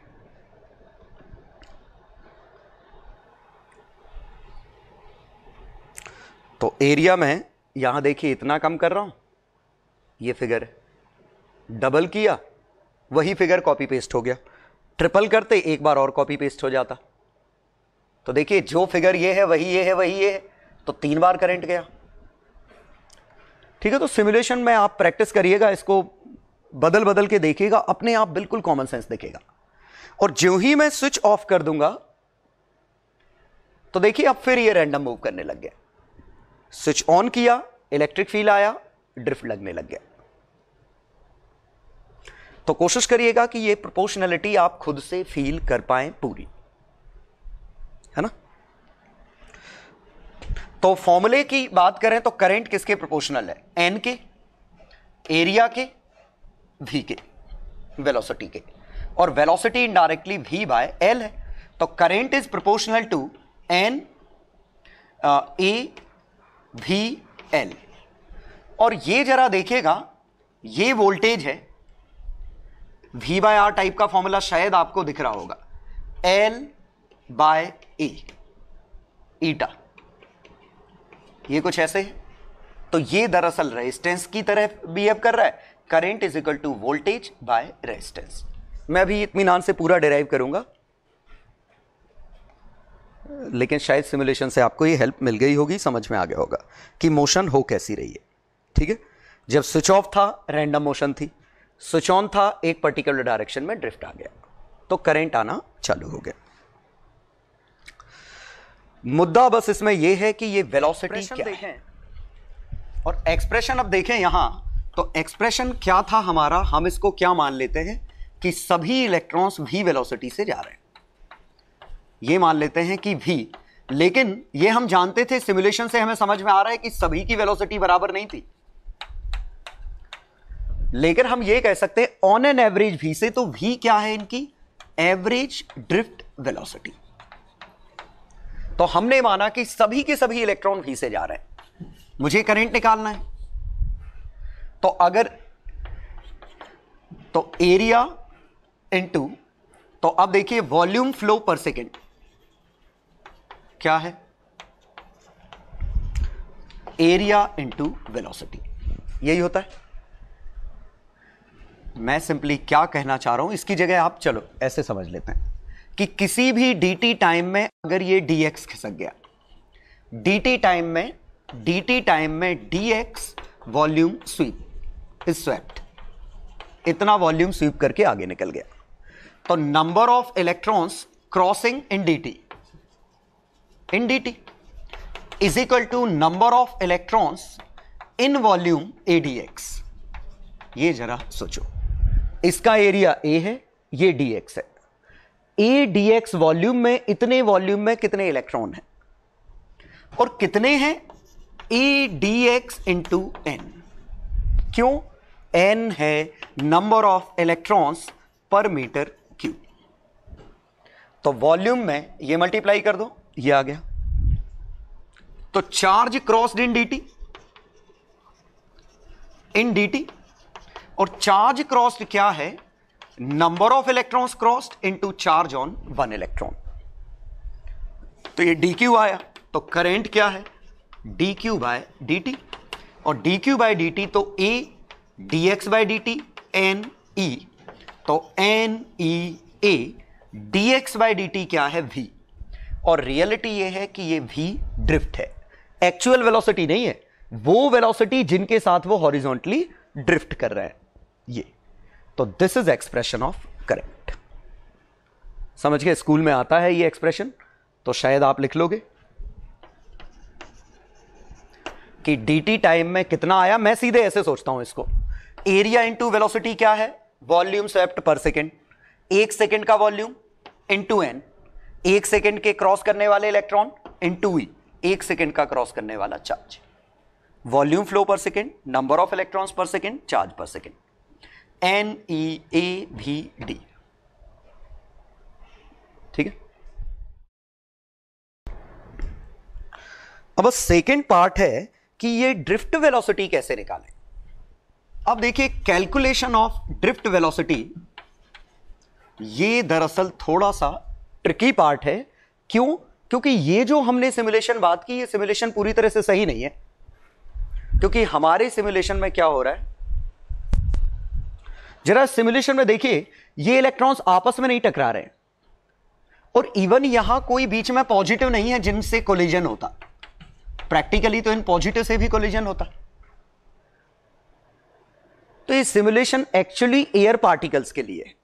[SPEAKER 1] तो एरिया में यहां देखिए इतना कम कर रहा हूं, ये फिगर है, डबल किया वही फिगर कॉपी पेस्ट हो गया, ट्रिपल करते एक बार और कॉपी पेस्ट हो जाता। तो देखिए जो फिगर ये है वही ये है, वही ये है, तो 3 बार करंट गया। ठीक है, तो सिमुलेशन में आप प्रैक्टिस करिएगा, इसको बदल बदल के देखिएगा, अपने आप बिल्कुल कॉमन सेंस दिखेगा। और जो ही मैं स्विच ऑफ कर दूंगा तो देखिए अब फिर ये रैंडम मूव करने लग गया। स्विच ऑन किया, इलेक्ट्रिक फील्ड आया, ड्रिफ्ट लगने लग गया। तो कोशिश करिएगा कि ये प्रोपोर्शनैलिटी आप खुद से फील कर पाएं पूरी, है ना। तो फॉर्मूले की बात करें तो करंट किसके प्रोपोर्शनल है? एन के, एरिया के, वी के, वेलोसिटी के। और velocity indirectly V by L है, तो current is proportional to N A V L. और ये जरा देखिएगा, ये वोल्टेज है, V बाय आर टाइप का फॉर्मूला शायद आपको दिख रहा होगा, L बाय ए ईटा, ये कुछ ऐसे है। तो ये दरअसल रेजिस्टेंस की तरह बिहेव कर रहा है। Current is equal to voltage by resistance. मैं भी इत्मीनान से पूरा डिराइव करूंगा, लेकिन शायद सिमुलेशन से आपको ये हेल्प मिल गई होगी, समझ में आ गया होगा कि मोशन हो कैसी रही है। ठीक है, जब स्विच ऑफ था रैंडम मोशन थी, स्विच ऑन था एक पर्टिकुलर डायरेक्शन में ड्रिफ्ट आ गया, तो करंट आना चालू हो गया। मुद्दा बस इसमें यह है कि ये वेलोसिटी क्या है। और एक्सप्रेशन अब देखें यहां, तो एक्सप्रेशन क्या था हमारा, हम इसको क्या मान लेते हैं कि सभी इलेक्ट्रॉन्स v वेलोसिटी से जा रहे हैं, ये मान लेते हैं कि v। लेकिन ये हम जानते थे, सिमुलेशन से हमें समझ में आ रहा है कि सभी की वेलोसिटी बराबर नहीं थी। लेकिन हम ये कह सकते हैं ऑन एन एवरेज v से, तो v क्या है इनकी? Average drift velocity. तो हमने माना कि सभी के सभी इलेक्ट्रॉन v से जा रहे हैं, मुझे करंट निकालना है। तो अगर तो एरिया इनटू, तो अब देखिए वॉल्यूम फ्लो पर सेकेंड क्या है? एरिया इनटू वेलोसिटी, यही होता है। मैं सिंपली क्या कहना चाह रहा हूं, इसकी जगह आप चलो ऐसे समझ लेते हैं कि किसी भी dt टाइम में अगर ये dx खिसक गया, dt टाइम में dx volume sweep is swept, इतना वॉल्यूम स्वीप करके आगे निकल गया। तो number of electrons crossing in dt is equal to number of electrons in volume adx। ये जरा सोचो, इसका एरिया a है, ये dx है। a dx वॉल्यूम में, इतने वॉल्यूम में कितने इलेक्ट्रॉन हैं? और कितने हैं? a dx into n। क्यों? n है number of electrons per metre cube. तो वॉल्यूम में ये मल्टीप्लाई कर दो, ये आ गया। तो चार्ज क्रॉस्ड इन dt, और चार्ज क्रॉस्ड क्या है? Number of electrons crossed into charge on one electron. तो ये dq आया, तो करंट क्या है? dq by dt। और dq बाय dt तो a dx by dt n e, तो n e a dx by dt क्या है? v। और रियलिटी ये है कि ये v ड्रिफ्ट है, एक्चुअल वेलोसिटी नहीं है, वो वेलोसिटी जिनके साथ वो हॉरिजॉन्टली ड्रिफ्ट कर रहा है ये। तो this is expression of current. समझ गए? स्कूल में आता है ये एक्सप्रेशन, तो शायद आप लिख लोगे कि dt टाइम में कितना आया। मैं सीधे ऐसे सोचता हूं इसको, एरिया इंटू वेलोसिटी क्या है? वॉल्यूम स्वेप्ट पर सेकेंड, एक सेकेंड का वॉल्यूम इंटू n, एक सेकेंड के क्रॉस करने वाले इलेक्ट्रॉन इंटू e, एक सेकेंड का क्रॉस करने वाला चार्ज। वॉल्यूम फ्लो पर सेकेंड, नंबर ऑफ इलेक्ट्रॉन्स पर सेकेंड, चार्ज पर second, n e a v d। ठीक है। अब बस सेकेंड पार्ट है कि ये ड्रिफ्ट वेलोसिटी कैसे निकालें। अब देखिए कैलकुलेशन ऑफ ड्रिफ्ट वेलोसिटी, ये दरअसल थोड़ा सा ट्रिकी पार्ट है। क्यों? क्योंकि ये जो हमने सिमुलेशन बात की, ये सिमुलेशन पूरी तरह से सही नहीं है। क्योंकि हमारे सिमुलेशन में क्या हो रहा है, जरा सिमुलेशन में देखिए, ये इलेक्ट्रॉन्स आपस में नहीं टकरा रहे, और इवन यहां कोई बीच में पॉजिटिव नहीं है जिनसे कोलिजन होता। प्रैक्टिकली तो इन पॉजिटिव से भी कोलिजन होता। तो ये सिमुलेशन एक्चुअली एयर पार्टिकल्स के लिए,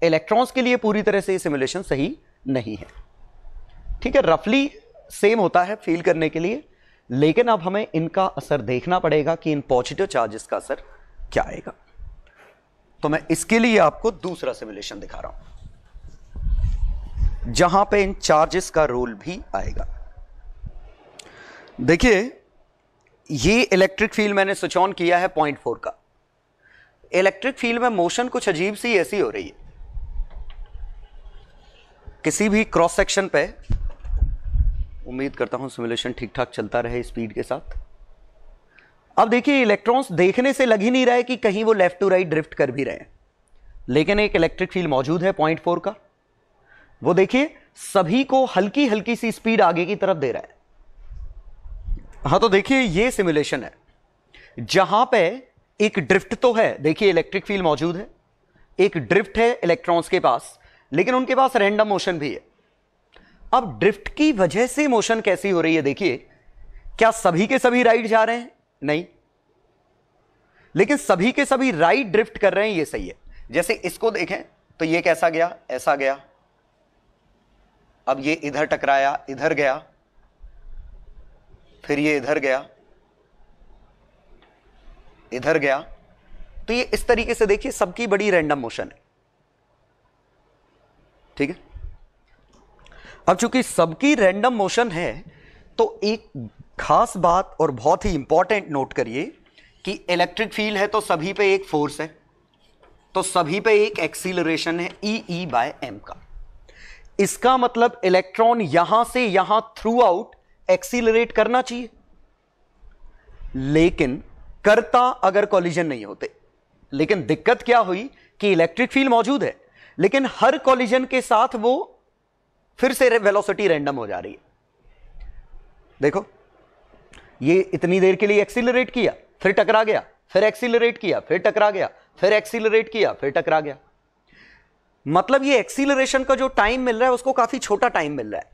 [SPEAKER 1] इलेक्ट्रॉन्स के लिए पूरी तरह से ये सिमुलेशन सही नहीं है। ठीक है, रफली सेम होता है फील करने के लिए, लेकिन अब हमें इनका असर देखना पड़ेगा कि इन पॉजिटिव चार्जेस का असर क्या आएगा। तो मैं इसके लिए आपको दूसरा सिमुलेशन दिखा रहा हूं जहां पे इन चार्जेस का रोल भी आएगा। देखिए, ये इलेक्ट्रिक फील्ड मैंने स्विच ऑन किया है 0.4 का। इलेक्ट्रिक फील्ड में मोशन कुछ अजीब सी ऐसी हो रही है किसी भी क्रॉस सेक्शन पे। उम्मीद करता हूं सिमुलेशन ठीक ठाक चलता रहे स्पीड के साथ। अब देखिए, इलेक्ट्रॉन्स देखने से लग ही नहीं रहा है कि कहीं वो लेफ्ट टू राइट ड्रिफ्ट कर भी रहे हैं, लेकिन एक इलेक्ट्रिक फील्ड मौजूद है 0.4 का। वो देखिए सभी को हल्की हल्की सी स्पीड आगे की तरफ दे रहा है। हाँ, तो देखिए ये सिमुलेशन है जहां पे एक ड्रिफ्ट तो है, देखिए इलेक्ट्रिक फील्ड मौजूद है, एक ड्रिफ्ट है इलेक्ट्रॉन्स के पास, लेकिन उनके पास रैंडम मोशन भी है। अब ड्रिफ्ट की वजह से मोशन कैसी हो रही है देखिए, क्या सभी के सभी राइट जा रहे हैं? नहीं, लेकिन सभी के सभी राइट ड्रिफ्ट कर रहे हैं, ये सही है। जैसे इसको देखें तो ये कैसा गया, ऐसा गया, अब ये इधर टकराया, इधर गया, फिर ये इधर गया, इधर गया। तो ये इस तरीके से देखिए सबकी बड़ी रैंडम मोशन है। ठीक है, अब चूंकि सबकी रैंडम मोशन है तो एक खास बात और बहुत ही इंपॉर्टेंट नोट करिए कि इलेक्ट्रिक फील्ड है तो सभी पे एक फोर्स है, तो सभी पे एक एक्सीलरेशन है E/m का। इसका मतलब इलेक्ट्रॉन यहां से यहां थ्रू आउट एक्सीलरेट करना चाहिए, लेकिन करता अगर कॉलिजन नहीं होते। लेकिन दिक्कत क्या हुई कि इलेक्ट्रिक फील्ड मौजूद है, लेकिन हर कॉलिजन के साथ वो फिर से वेलोसिटी रैंडम हो जा रही है। देखो, ये इतनी देर के लिए एक्सीलरेट किया, फिर टकरा गया, फिर एक्सीलरेट किया, फिर टकरा गया, फिर एक्सीलरेट किया, फिर टकरा गया। मतलब ये एक्सीलरेशन का जो टाइम मिल रहा है उसको काफी छोटा टाइम मिल रहा है।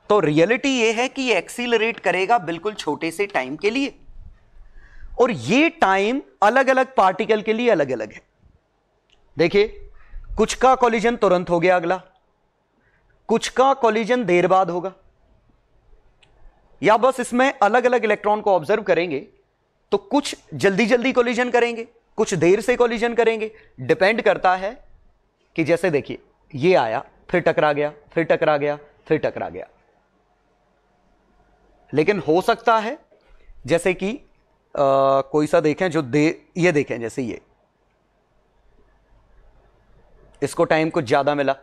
[SPEAKER 1] तो रियलिटी ये है कि ये एक्सीलरेट करेगा बिल्कुल छोटे से टाइम के लिए, और ये टाइम अलग अलग पार्टिकल के लिए अलग अलग है। देखिए, कुछ का कॉलिजन तुरंत हो गया अगला, कुछ का कॉलिजन देर बाद होगा, या बस इसमें अलग अलग इलेक्ट्रॉन को ऑब्जर्व करेंगे तो कुछ जल्दी जल्दी कॉलिजन करेंगे, कुछ देर से कॉलिजन करेंगे। डिपेंड करता है कि जैसे देखिए ये आया, फिर टकरा गया, फिर टकरा गया, फिर टकरा गया। लेकिन हो सकता है जैसे कि कोई सा देखें जो ये देखें, जैसे ये, इसको टाइम कुछ ज्यादा मिला,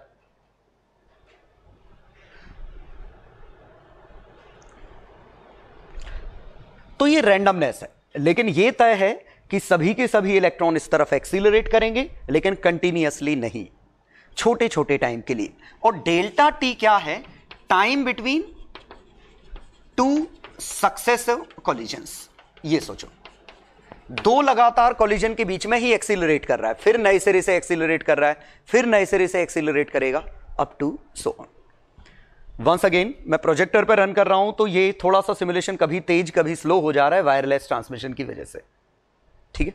[SPEAKER 1] तो ये रैंडमनेस है। लेकिन ये तय है कि सभी के सभी इलेक्ट्रॉन इस तरफ एक्सीलरेट करेंगे, लेकिन कंटिन्यूअसली नहीं, छोटे छोटे टाइम के लिए। और डेल्टा टी क्या है? Time between two successive collisions. ये सोचो, दो लगातार कॉलिजन के बीच में ही एक्सीलरेट कर रहा है, फिर नए सिरे से एक्सीलरेट कर रहा है, फिर नए सिरे से एक्सीलरेट करेगा, up to so on. Once again मैं प्रोजेक्टर पर रन कर रहा हूं तो ये थोड़ा सा सिमुलेशन कभी तेज कभी स्लो हो जा रहा है वायरलेस ट्रांसमिशन की वजह से। ठीक है,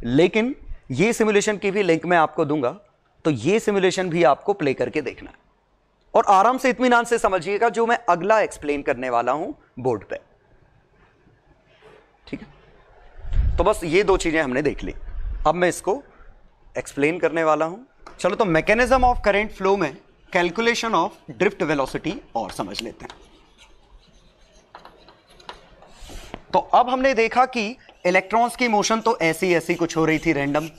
[SPEAKER 1] लेकिन ये सिमुलेशन की भी लिंक मैं आपको दूंगा, तो ये सिमुलेशन भी आपको प्ले करके देखना है और आराम से इत्मीनान से समझिएगा जो मैं अगला एक्सप्लेन करने वाला हूं बोर्ड पे। ठीक है, तो बस ये दो चीजें हमने देख ली, अब मैं इसको एक्सप्लेन करने वाला हूं। चलो, तो मैकेनिज्म ऑफ करंट फ्लो में कैलकुलेशन ऑफ ड्रिफ्ट वेलोसिटी और समझ लेते हैं। तो अब हमने देखा कि इलेक्ट्रॉन्स की मोशन तो ऐसी ऐसी कुछ हो रही थी रैंडम।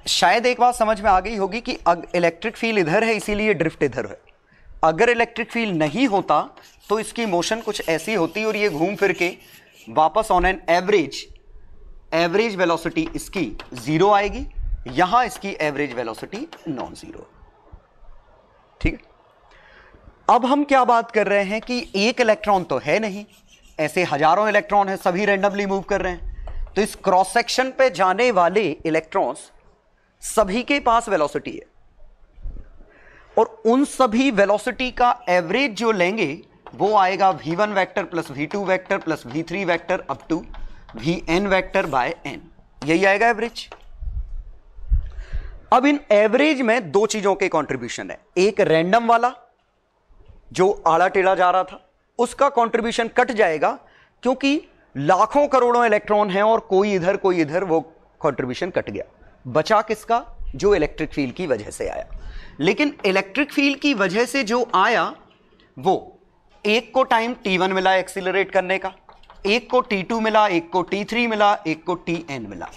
[SPEAKER 1] शायद एक बात समझ में आ गई होगी कि इलेक्ट्रिक फील्ड इधर है इसीलिए ड्रिफ्ट इधर है। अगर इलेक्ट्रिक फील्ड नहीं होता तो इसकी मोशन कुछ ऐसी होती और ये घूम फिर के वापस ऑन एन एवरेज वेलोसिटी इसकी जीरो आएगी, यहां इसकी एवरेज वेलोसिटी नॉन जीरो। ठीक है, अब हम क्या बात कर रहे हैं कि एक इलेक्ट्रॉन तो है नहीं, ऐसे हजारों इलेक्ट्रॉन हैं, सभी रैंडमली मूव कर रहे हैं। तो इस क्रॉस सेक्शन पे जाने वाले इलेक्ट्रॉन्स सभी के पास वेलोसिटी है, और उन सभी वेलोसिटी का एवरेज जो लेंगे वो आएगा v1 vector plus v2 vector plus v3 vector up to V N vector by N, यही आएगा एवरेज। अब इन एवरेज में दो चीजों के कंट्रीब्यूशन है, एक रैंडम वाला जो आड़ा टेढ़ा जा रहा था उसका कंट्रीब्यूशन कट जाएगा क्योंकि लाखों करोड़ों इलेक्ट्रॉन हैं और कोई इधर, वो कंट्रीब्यूशन कट गया। बचा किसका? जो इलेक्ट्रिक फील्ड की वजह से आया। लेकिन इलेक्ट्रिक फील्ड की वजह से जो आया वो एक को टाइम t1 मिला एक्सीलरेट करने का, एक को t2 मिला, एक को t3 मिला, एक को tn मिला।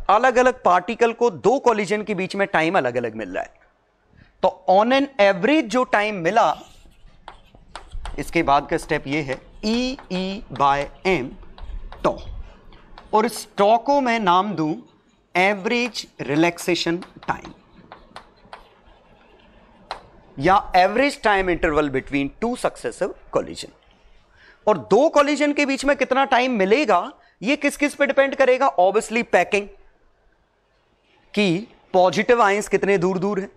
[SPEAKER 1] अलग अलग पार्टिकल को दो कॉलिजन के बीच में टाइम अलग अलग मिल रहा है। तो ऑन एन एवरेज जो टाइम मिला, इसके बाद का स्टेप ये है E बाय m टॉ, और इस टॉ को मैं नाम दूं एवरेज रिलैक्सेशन टाइम या average time interval between two successive collision. और दो कॉलिजन के बीच में कितना टाइम मिलेगा ये किस किस पे डिपेंड करेगा? ऑब्वियसली पैकिंग कि पॉजिटिव आयंस कितने दूर दूर है,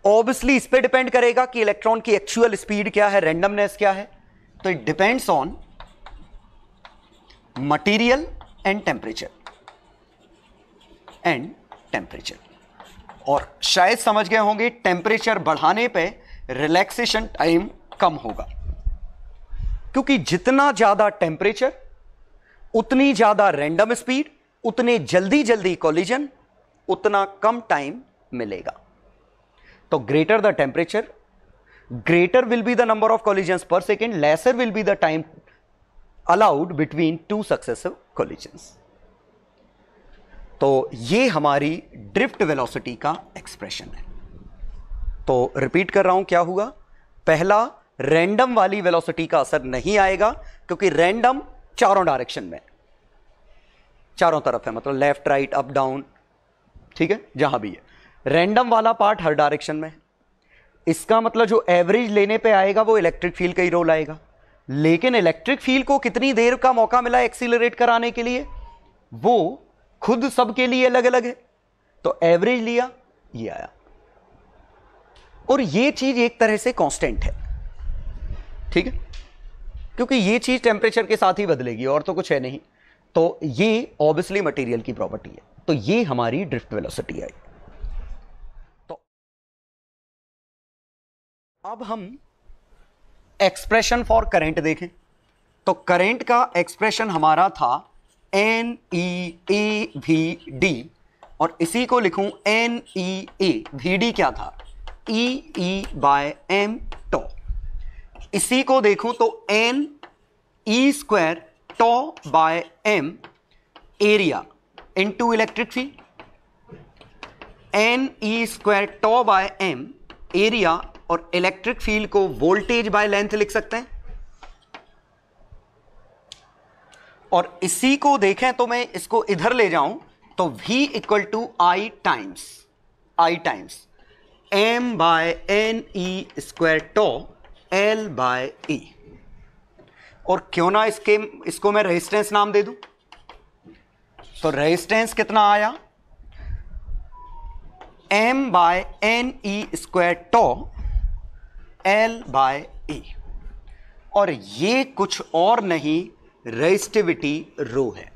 [SPEAKER 1] ऑब्वियसली इस पे डिपेंड करेगा कि इलेक्ट्रॉन की एक्चुअल स्पीड क्या है, रैंडमनेस क्या है। तो it depends on material and temperature और शायद समझ गए होंगे टेम्परेचर बढ़ाने पे रिलैक्सेशन टाइम कम होगा, क्योंकि जितना ज्यादा टेम्परेचर उतनी ज्यादा रैंडम स्पीड, उतने जल्दी जल्दी कॉलिजन, उतना कम टाइम मिलेगा। तो greater the temperature, greater will be the number of collisions per second, lesser will be the time allowed between two successive collisions। तो ये हमारी ड्रिफ्ट वेलोसिटी का एक्सप्रेशन है। तो रिपीट कर रहा हूं क्या हुआ? पहला, रैंडम वाली वेलोसिटी का असर नहीं आएगा क्योंकि रैंडम चारों डायरेक्शन में, चारों तरफ है, मतलब लेफ्ट राइट अप डाउन, ठीक है, जहां भी है। रैंडम वाला पार्ट हर डायरेक्शन में है। इसका मतलब जो एवरेज लेने पे आएगा वो इलेक्ट्रिक फील्ड का ही रोल आएगा। लेकिन इलेक्ट्रिक फील्ड को कितनी देर का मौका मिला एक्सीलरेट कराने के लिए, वो खुद सबके लिए अलग अलग है। तो एवरेज लिया, ये आया। और ये चीज एक तरह से कांस्टेंट है, ठीक है, क्योंकि ये चीज टेम्परेचर के साथ ही बदलेगी और तो कुछ है नहीं। तो ये ऑब्वियसली मटेरियल की प्रॉपर्टी है। तो ये हमारी ड्रिफ्ट वेलोसिटी आई। तो अब हम एक्सप्रेशन फॉर करंट देखें। तो करंट का एक्सप्रेशन हमारा था NEAVD, और इसी को लिखूं NEA। VD क्या था? E/m टॉ। इसी को देखूं तो NE² tau by m area into electric field. NE² tau by m area और इलेक्ट्रिक फील्ड को वोल्टेज बाय लेंथ लिख सकते हैं। और इसी को देखें तो मैं इसको इधर ले जाऊं तो V equal to I times m/NE² tau L/E। और क्यों ना इसको मैं रेजिस्टेंस नाम दे दूं। तो रेजिस्टेंस कितना आया? m/NE² tau L/E। और ये कुछ और नहीं, रेजिस्टिविटी रो है,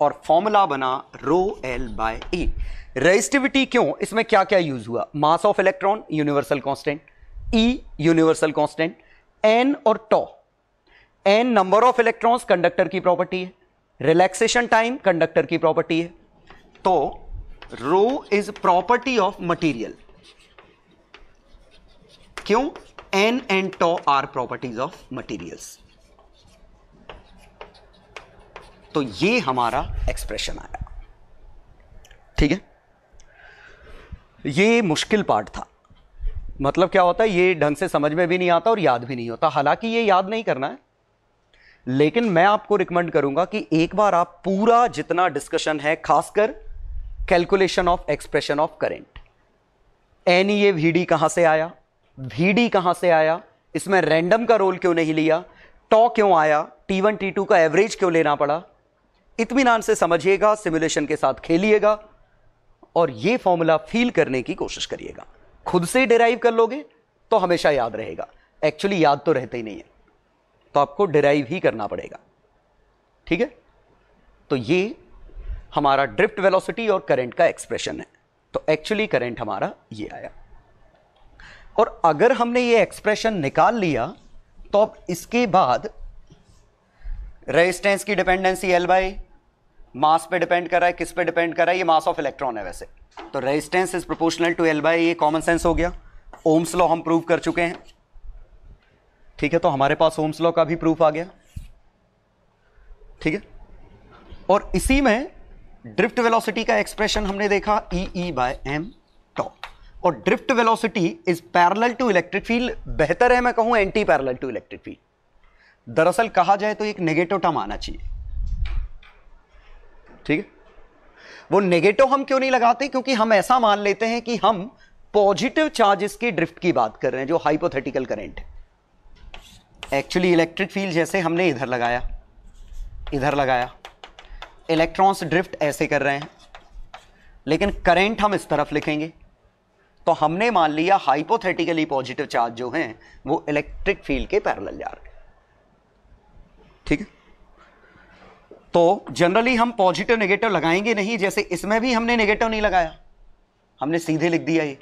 [SPEAKER 1] और फॉर्मूला बना ρL/E। रेजिस्टिविटी क्यों? इसमें क्या क्या यूज हुआ? Mass of electron universal constant, E universal constant, N और tau. N number of electrons conductor की प्रॉपर्टी है, रिलैक्सेशन टाइम कंडक्टर की प्रॉपर्टी है। तो rho is property of material. क्यों? N and tau are properties of materials. तो ये हमारा एक्सप्रेशन आया, ठीक है। ये मुश्किल पार्ट था, मतलब क्या होता है, ये ढंग से समझ में भी नहीं आता और याद भी नहीं होता। हालांकि ये याद नहीं करना है, लेकिन मैं आपको रिकमेंड करूंगा कि एक बार आप पूरा जितना डिस्कशन है, खासकर calculation of expression of current, NEAVD कहां से आया, VD कहां से आया, इसमें रैंडम का रोल क्यों नहीं लिया, टॉ क्यों आया, T1 T2 का एवरेज क्यों लेना पड़ा, इत्मीनान से समझिएगा, सिमुलेशन के साथ खेलिएगा और ये फॉर्मूला फील करने की कोशिश करिएगा। खुद से डिराइव कर लोगे तो हमेशा याद रहेगा, एक्चुअली याद तो रहता ही नहीं है। तो आपको डिराइव ही करना पड़ेगा, ठीक है। तो ये हमारा ड्रिफ्ट वेलोसिटी और करंट का एक्सप्रेशन है। तो एक्चुअली करंट हमारा ये आया, और अगर हमने ये एक्सप्रेशन निकाल लिया तो अब इसके बाद रेजिस्टेंस की डिपेंडेंसी L बाई मास पे डिपेंड कर रहा है। किस पे डिपेंड कर रहा है? ये मास ऑफ इलेक्ट्रॉन है वैसे। तो resistance is proportional to L by, ये कॉमन सेंस हो गया। ओम्स लॉ हम प्रूव कर चुके हैं, ठीक है। तो हमारे पास ओम्स लॉ का भी प्रूफ आ गया, ठीक है। और इसी में ड्रिफ्ट वेलोसिटी का एक्सप्रेशन हमने देखा E बाय m टॉ, और drift velocity is parallel to electric field. बेहतर है मैं कहूं anti parallel to electric field. दरअसल कहा जाए तो एक नेगेटिव टर्म आना चाहिए, ठीक है। वो नेगेटिव हम क्यों नहीं लगाते? क्योंकि हम ऐसा मान लेते हैं कि हम पॉजिटिव चार्जेस की ड्रिफ्ट की बात कर रहे हैं, जो हाइपोथेटिकल करंट है। एक्चुअली इलेक्ट्रिक फील्ड जैसे हमने इधर लगाया, इधर लगाया, इलेक्ट्रॉन्स ड्रिफ्ट ऐसे कर रहे हैं, लेकिन करंट हम इस तरफ लिखेंगे। तो हमने मान लिया हाइपोथेटिकली पॉजिटिव चार्ज जो हैं वो इलेक्ट्रिक फील्ड के पैरेलल जा रहे हैं, ठीक है। तो जनरली हम पॉजिटिव नेगेटिव लगाएंगे नहीं, जैसे इसमें भी हमने नेगेटिव नहीं लगाया, हमने सीधे लिख दिया ये।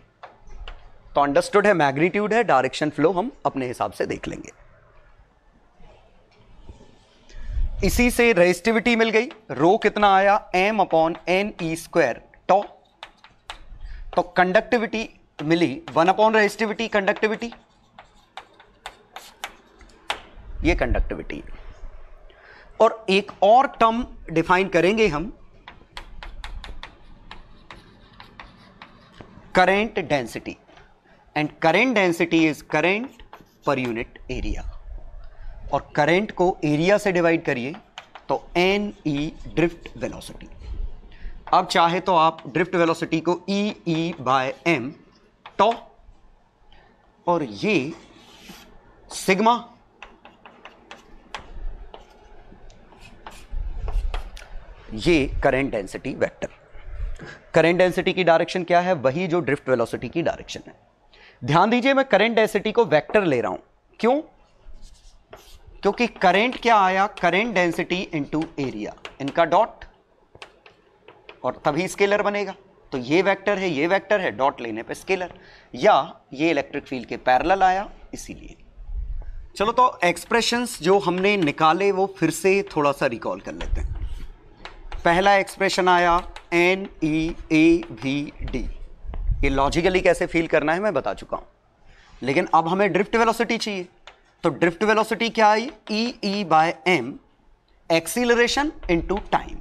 [SPEAKER 1] तो अंडरस्टूड है, मैग्नीट्यूड है, डायरेक्शन फ्लो हम अपने हिसाब से देख लेंगे। इसी से रेजिस्टिविटी मिल गई, रो कितना आया? m upon N E square tau. तो कंडक्टिविटी मिली 1 अपॉन रेजिस्टिविटी, कंडक्टिविटी, ये कंडक्टिविटी। और एक और टर्म डिफाइन करेंगे हम, current density, and current density is current per unit area. और करंट को एरिया से डिवाइड करिए तो एन ई ड्रिफ्ट वेलोसिटी। अब चाहे तो आप ड्रिफ्ट वेलोसिटी को ई बाय एम टॉ, और ये सिग्मा, ये current density vector. Current density की डायरेक्शन क्या है? वही जो ड्रिफ्ट वेलोसिटी की डायरेक्शन है। ध्यान दीजिए, मैं करंट डेंसिटी को वेक्टर ले रहा हूं, क्यों? क्योंकि करंट क्या आया? करंट डेंसिटी इनटू एरिया, इनका डॉट, और तभी स्केलर बनेगा। तो ये वेक्टर है, ये वेक्टर है, डॉट लेने पे स्केलर, या ये इलेक्ट्रिक फील्ड के पैरेलल आया इसीलिए। चलो, तो एक्सप्रेशंस जो हमने निकाले वो फिर से थोड़ा सा रिकॉल कर लेते हैं। पहला एक्सप्रेशन आया N E A V D. ये लॉजिकली कैसे फील करना है मैं बता चुका हूं, लेकिन अब हमें ड्रिफ्ट वेलोसिटी चाहिए। तो ड्रिफ्ट वेलोसिटी क्या आई? E by M, acceleration into time.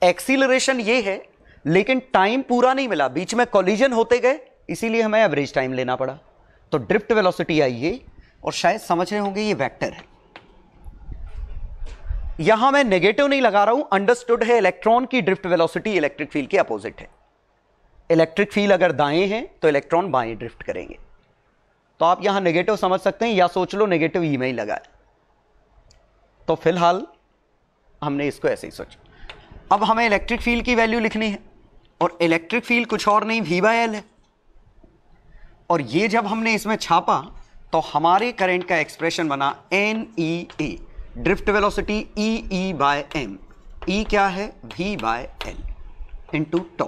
[SPEAKER 1] Acceleration ये है, लेकिन टाइम पूरा नहीं मिला, बीच में कोलिजन होते गए, इसीलिए हमें एवरेज टाइम लेना पड़ा। तो ड्रिफ्ट वेलोसिटी आई ये, और शायद समझ रहे होंगे ये वेक्टर है। यहां मैं नेगेटिव नहीं लगा रहा हूं, अंडरस्टूड है इलेक्ट्रॉन की ड्रिफ्ट वेलोसिटी इलेक्ट्रिक फील्ड के अपोजिट है। इलेक्ट्रिक फील्ड अगर दाएं हैं तो इलेक्ट्रॉन बाएं ड्रिफ्ट करेंगे। तो आप यहां नेगेटिव समझ सकते हैं, या सोच लो नेगेटिव ई में ही लगा है। तो फिलहाल हमने इसको ऐसे ही सोचा। अब हमें इलेक्ट्रिक फील्ड की वैल्यू लिखनी है, और इलेक्ट्रिक फील्ड कुछ और नहीं V बाय L है। और ये जब हमने इसमें छापा तो हमारे करंट का एक्सप्रेशन बना N E A, drift velocity E by M. E क्या है? V by L into tau.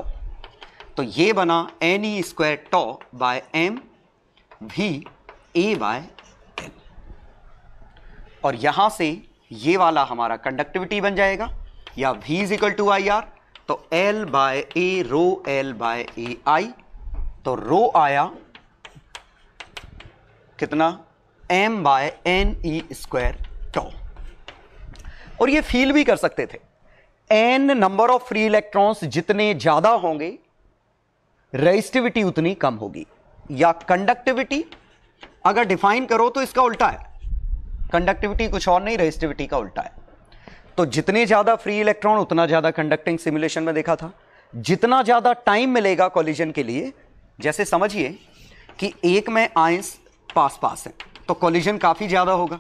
[SPEAKER 1] तो ये बना N E square tau by M V A by L। और यहां से ये वाला हमारा कंडक्टिविटी बन जाएगा, या V is equal to I R. तो L by A, rho L by A I. तो रो आया कितना? M by N E square tau. और ये फील भी कर सकते थे, n number of free electrons जितने ज्यादा होंगे रेजिस्टिविटी उतनी कम होगी। या कंडक्टिविटी अगर डिफाइन करो तो इसका उल्टा है, कंडक्टिविटी कुछ और नहीं, रेजिस्टिविटी का उल्टा है। तो जितने ज्यादा फ्री इलेक्ट्रॉन उतना ज्यादा कंडक्टिंग, सिमुलेशन में देखा था। जितना ज्यादा टाइम मिलेगा कॉलिजन के लिए, जैसे समझिए कि एक में आयंस पास पास है तो कॉलिजन काफी ज्यादा होगा,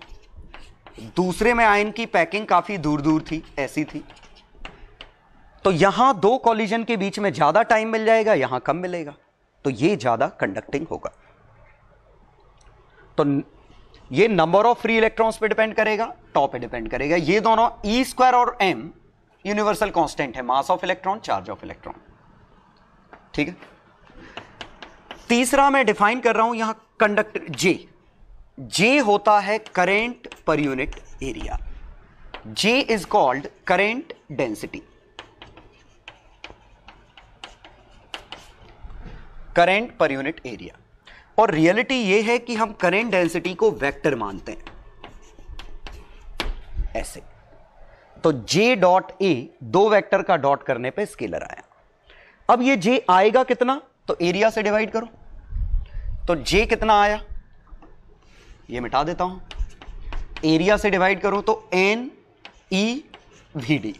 [SPEAKER 1] दूसरे में आयन की पैकिंग काफी दूर दूर थी, ऐसी थी। तो यहां दो कॉलिजन के बीच में ज्यादा टाइम मिल जाएगा, यहां कम मिलेगा, तो ये ज्यादा कंडक्टिंग होगा। तो ये नंबर ऑफ फ्री इलेक्ट्रॉन्स पे डिपेंड करेगा, टॉ पे डिपेंड करेगा। ये दोनों ई स्क्वायर और एम यूनिवर्सल कांस्टेंट है, मास of electron, charge of electron. ठीक है। तीसरा मैं डिफाइन कर रहा हूं यहां कंडक्टर जे। जे होता है करेंट पर unit area. J is called current density. Current पर यूनिट एरिया। और रियलिटी यह है कि हम करेंट डेंसिटी को वेक्टर मानते हैं ऐसे। तो जे डॉट ए, दो वेक्टर का डॉट करने पे स्केलर आया। अब ये जे आएगा कितना, तो एरिया से डिवाइड करो। तो जे कितना आया, ये मिटा देता हूं, एरिया से डिवाइड करो तो एन ई वी डी।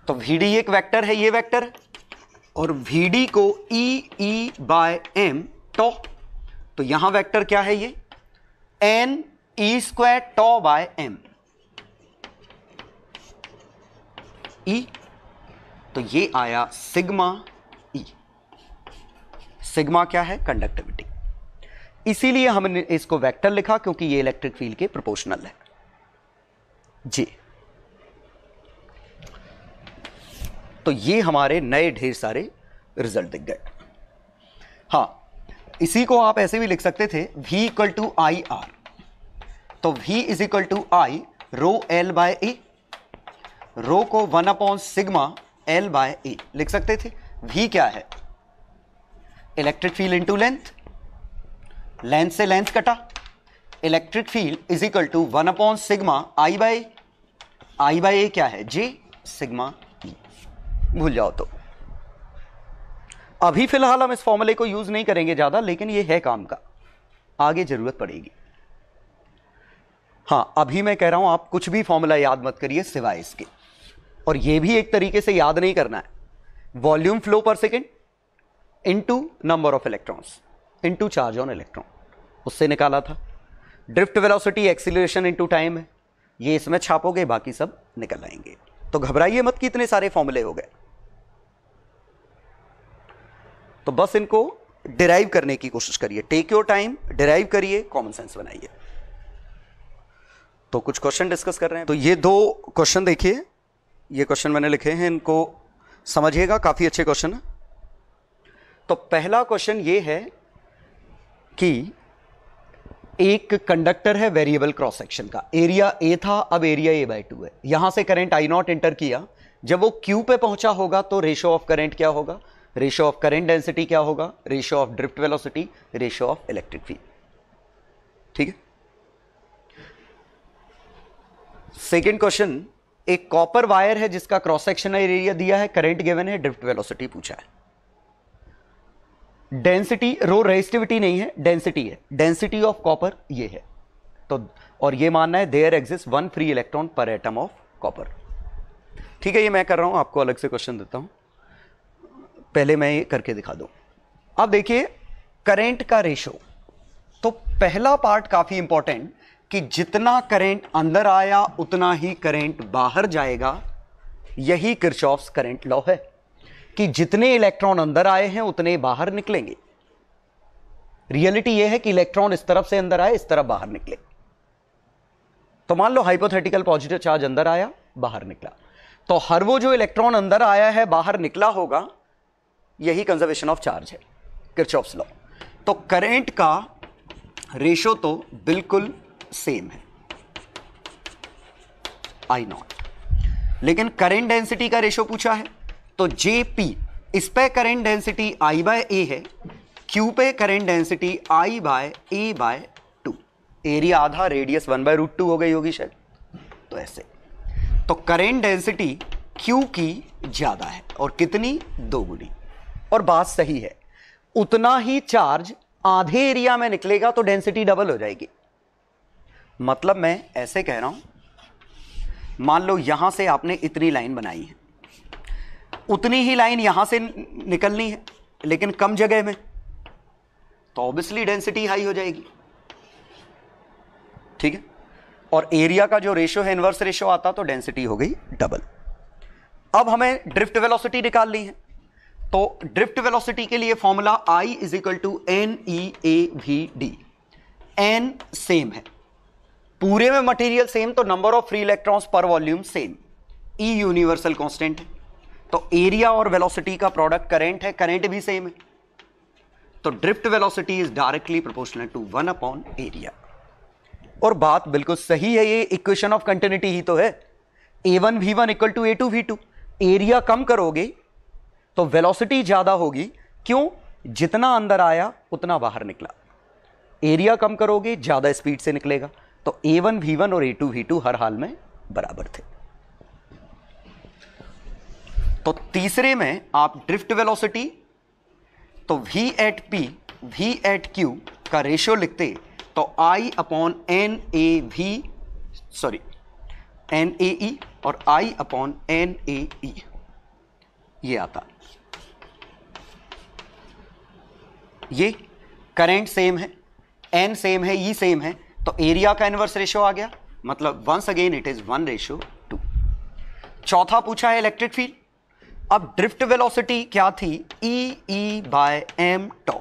[SPEAKER 1] तो वी डी एक वेक्टर है, ये वेक्टर है, और वी डी को ई बाय एम टॉ। तो यहां वेक्टर क्या है, ये N E square tau by M ई। तो ये आया सिग्मा ई। सिग्मा क्या है, कंडक्टिविटी। इसीलिए हमने इसको वेक्टर लिखा क्योंकि ये इलेक्ट्रिक फील्ड के प्रोपोर्शनल है जी। तो ये हमारे नए ढेर सारे रिजल्ट दिख गए। हां, इसी को आप ऐसे भी लिख सकते थे, V equal to I R. तो V is equal to I rho L by A. Rho को 1/सिग्मा एल बाय ए लिख सकते थे। V क्या है, electric field into length, length से लेंथ कटा। Electric field is equal to 1/सिग्मा I by A. I by A क्या है, J सिग्मा E। भूल जाओ तो। अभी फिलहाल हम इस फॉर्मूले को यूज नहीं करेंगे ज्यादा, लेकिन ये है काम का, आगे जरूरत पड़ेगी। हां, अभी मैं कह रहा हूं आप कुछ भी फॉर्मूला याद मत करिए सिवाय इसके। और ये भी एक तरीके से याद नहीं करना है, वॉल्यूम फ्लो पर second into number of electrons into charge on electron, उससे निकाला था। Drift velocity acceleration into time है, ये इसमें छापोगे, बाकी सब निकल आएंगे। तो घबराइए मत कि इतने सारे फॉर्मूले हो गए। तो बस इनको डिराइव करने की कोशिश करिए, टेक योर टाइम, डिराइव करिए, कॉमन सेंस बनाइए। तो कुछ क्वेश्चन डिस्कस कर रहे हैं। तो ये दो क्वेश्चन देखिए, ये क्वेश्चन मैंने लिखे हैं, इनको समझिएगा, काफी अच्छे क्वेश्चन है। तो पहला क्वेश्चन ये है कि एक कंडक्टर है वेरिएबल क्रॉस सेक्शन का, एरिया ए था, अब एरिया ए बाय 2 है। यहां से करंट आई नॉट एंटर किया, जब वो क्यू पे पहुंचा होगा तो रेशियो ऑफ करंट क्या होगा, रेशियो ऑफ करंट डेंसिटी क्या होगा, ratio of drift velocity, ratio of electric field. ठीक है। सेकेंड क्वेश्चन, एक कॉपर वायर है जिसका क्रॉस सेक्शनल एरिया दिया है, करंट गिवन है, ड्रिफ्ट वेलोसिटी पूछा है। डेंसिटी, रो रेजिस्टिविटी नहीं है, डेंसिटी है, डेंसिटी ऑफ कॉपर ये है। तो और ये मानना है there exist 1 free electron per atom of copper. ठीक है, ये मैं कर रहा हूं, आपको अलग से क्वेश्चन देता हूं, पहले मैं ये करके दिखा दूं। अब देखिए करंट का रेशो। तो पहला पार्ट काफी इंपॉर्टेंट कि जितना करंट अंदर आया उतना ही करंट बाहर जाएगा। यही किरचॉफ्स करंट लॉ है कि जितने इलेक्ट्रॉन अंदर आए हैं उतने बाहर निकलेंगे। रियलिटी यह है कि इलेक्ट्रॉन इस तरफ से अंदर आए, इस तरफ बाहर निकले। तो मान लो हाइपोथेटिकल पॉजिटिव चार्ज अंदर आया, बाहर निकला, तो हर वो जो इलेक्ट्रॉन अंदर आया है बाहर निकला होगा, यही कंजर्वेशन ऑफ चार्ज है, किरचॉफ्स लॉ। तो करंट का रेशो तो बिल्कुल सेम है, आई नॉट। लेकिन करंट डेंसिटी का रेशो पूछा है, तो Jp, इस पे current density I by A है, Q पे current density I by A by 2। Area आधा, रेडियस 1/√2 हो गई होगी शायद, तो ऐसे। तो करंट डेंसिटी Q की ज्यादा है, और कितनी, 2 गुनी। और बात सही है, उतना ही चार्ज आधे एरिया में निकलेगा तो डेंसिटी डबल हो जाएगी। मतलब मैं ऐसे कह रहा हूं, मान लो यहां से आपने इतनी लाइन बनाई है, उतनी ही लाइन यहां से निकलनी है लेकिन कम जगह में, तो ऑब्वियसली डेंसिटी हाई हो जाएगी। ठीक है। और एरिया का जो रेशियो है, इनवर्स रेशियो आता, तो डेंसिटी हो गई डबल। अब हमें ड्रिफ्ट वेलोसिटी निकालनी है, तो ड्रिफ्ट वेलोसिटी के लिए formula I is equal to NEAVD। n same है, पूरे में मटेरियल सेम, तो number of free electrons per volume same, E universal constant है, तो एरिया और वेलोसिटी का प्रोडक्ट करंट है, करंट भी सेम है, तो drift velocity is directly proportional to 1 upon area. और बात बिल्कुल सही है, ये इक्वेशन ऑफ कंटिन्यूटी ही तो है, A1 V1 equal to A2 V2। Area कम करोगे तो वेलोसिटी ज्यादा होगी, क्यों? जितना अंदर आया उतना बाहर निकला। एरिया कम करोगे ज्यादा स्पीड से निकलेगा, तो A1 V1 और A2 V2 हर हाल में बराबर थे। तो तीसरे में आप ड्रिफ्ट वेलोसिटी, तो V at P V at Q का रेशियो लिखते तो I अपॉन NAE और I अपॉन NAE ये आता। ये करंट सेम है, N सेम है, E सेम है, तो एरिया का इनवर्स रेशियो आ गया, मतलब वंस अगेन इट इज 1:2। चौथा पूछा है इलेक्ट्रिक फील्ड। अब ड्रिफ्ट वेलोसिटी क्या थी? E बाय m टॉ।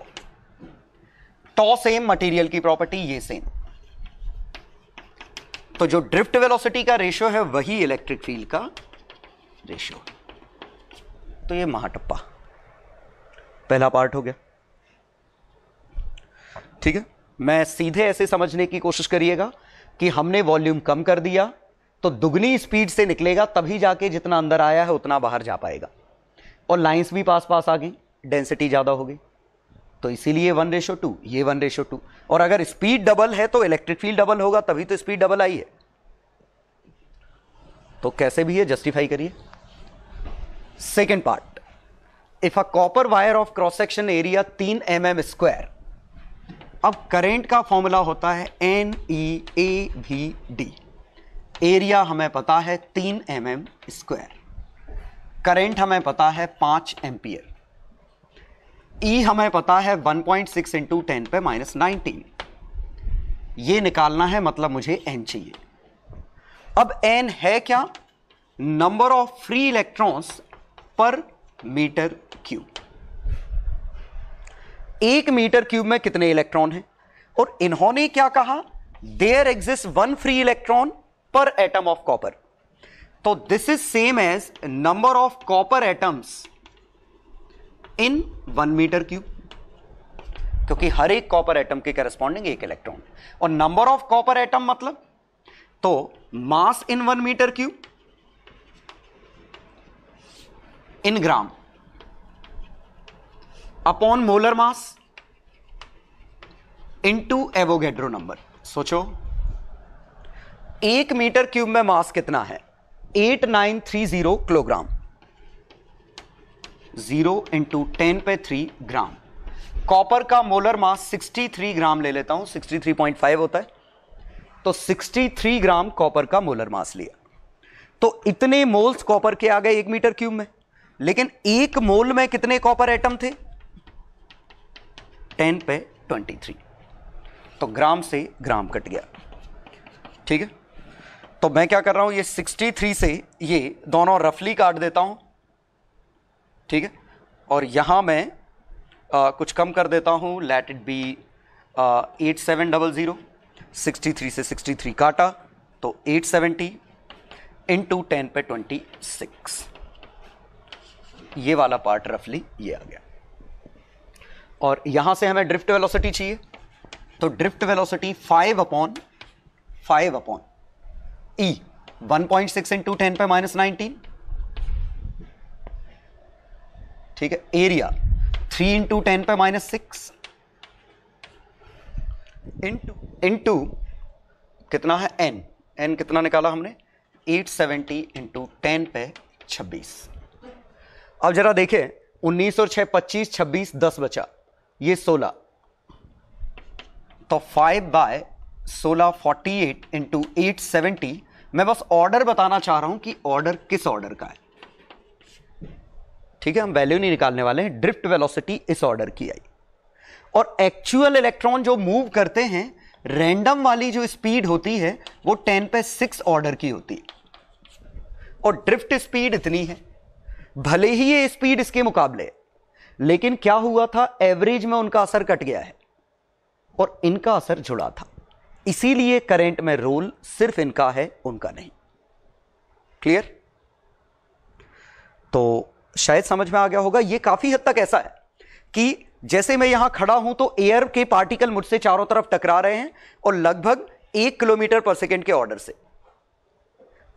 [SPEAKER 1] टॉ सेम मटेरियल की प्रॉपर्टी, ये सेम, तो जो ड्रिफ्ट वेलोसिटी का रेशियो है वही इलेक्ट्रिक फील्ड का रेशियो। तो ये महाटप्पा पहला पार्ट हो गया। ठीक है, मैं सीधे ऐसे समझने की कोशिश करिएगा कि हमने वॉल्यूम कम कर दिया तो दुगनी स्पीड से निकलेगा, तभी जाके जितना अंदर आया है उतना बाहर जा पाएगा, और लाइंस भी पास पास आ गई, डेंसिटी ज्यादा हो गई, तो इसीलिए 1:2, ये 1:2। और अगर स्पीड डबल है तो इलेक्ट्रिक फील्ड डबल होगा, तभी तो स्पीड डबल आई है। तो कैसे भी है, जस्टिफाई करिए। Second part, if a copper wire of cross section area 3 mm square. अब करंट का फॉर्मूला होता है NEAVD। एरिया हमें पता है 3 mm स्क्वायर, करंट हमें पता है 5 एम्पियर, E हमें पता है 1.6 इंटू 10⁻⁹। ये निकालना है, मतलब मुझे N चाहिए। अब N है क्या? Number of free electrons per metre cube. 1 metre cube में कितने इलेक्ट्रॉन हैं? और इन्होंने क्या कहा? There exist 1 free electron per atom of copper. तो this is same as number of copper atoms in 1 metre cube, क्योंकि हर एक कॉपर एटम के करस्पॉन्डिंग 1 इलेक्ट्रॉन। और नंबर ऑफ कॉपर एटम मतलब, तो mass in 1 metre cube in gram upon molar mass into Avogadro number. सोचो 1 मीटर क्यूब में मास कितना है? 8930 किलोग्राम। 0 इंटू 10⁻³ ग्राम। कॉपर का मोलर मास 63 ग्राम ले लेता हूं, 63.5 होता है, तो 63 ग्राम कॉपर का मोलर मास लिया, तो इतने मोल्स कॉपर के आ गए 1 मीटर क्यूब में। लेकिन 1 मोल में कितने कॉपर एटम थे? 10⁻23, तो ग्राम से ग्राम कट गया। ठीक है, तो मैं क्या कर रहा हूं, ये 63 से ये दोनों रफली काट देता हूं। ठीक है, और यहां मैं कुछ कम कर देता हूं, लेट इट बी 8700। 63 से 63 काटा तो 870 इंटू 10⁻26। ये वाला पार्ट रफली ये आ गया। और यहां से हमें ड्रिफ्ट वेलोसिटी चाहिए, तो drift velocity 5 upon E 1.6 into 10⁻⁹। ठीक है, एरिया 3 इंटू 10⁻⁶ इंटू कितना है N कितना निकाला हमने? 870 इंटू 10⁻26। अब जरा देखें, 19 और 6 25, 26 10 बचा, ये 16, तो 5/16 48 इंटू 870। मैं बस ऑर्डर बताना चाह रहा हूं कि ऑर्डर किस ऑर्डर का है। ठीक है, हम वैल्यू नहीं निकालने वाले हैं, ड्रिफ्ट वेलोसिटी इस ऑर्डर की आई। और एक्चुअल इलेक्ट्रॉन जो मूव करते हैं, रैंडम वाली जो स्पीड होती है वो 10⁻6 ऑर्डर की होती है, और ड्रिफ्ट स्पीड इतनी है। भले ही ये स्पीड इसके मुकाबले, लेकिन क्या हुआ था, एवरेज में उनका असर कट गया है। और इनका असर जुड़ा था, इसीलिए करंट में रोल सिर्फ इनका है, उनका नहीं। क्लियर? तो शायद समझ में आ गया होगा। ये काफी हद तक ऐसा है कि जैसे मैं यहां खड़ा हूं तो एयर के पार्टिकल मुझसे चारों तरफ टकरा रहे हैं और लगभग 1 किलोमीटर पर सेकेंड के ऑर्डर से।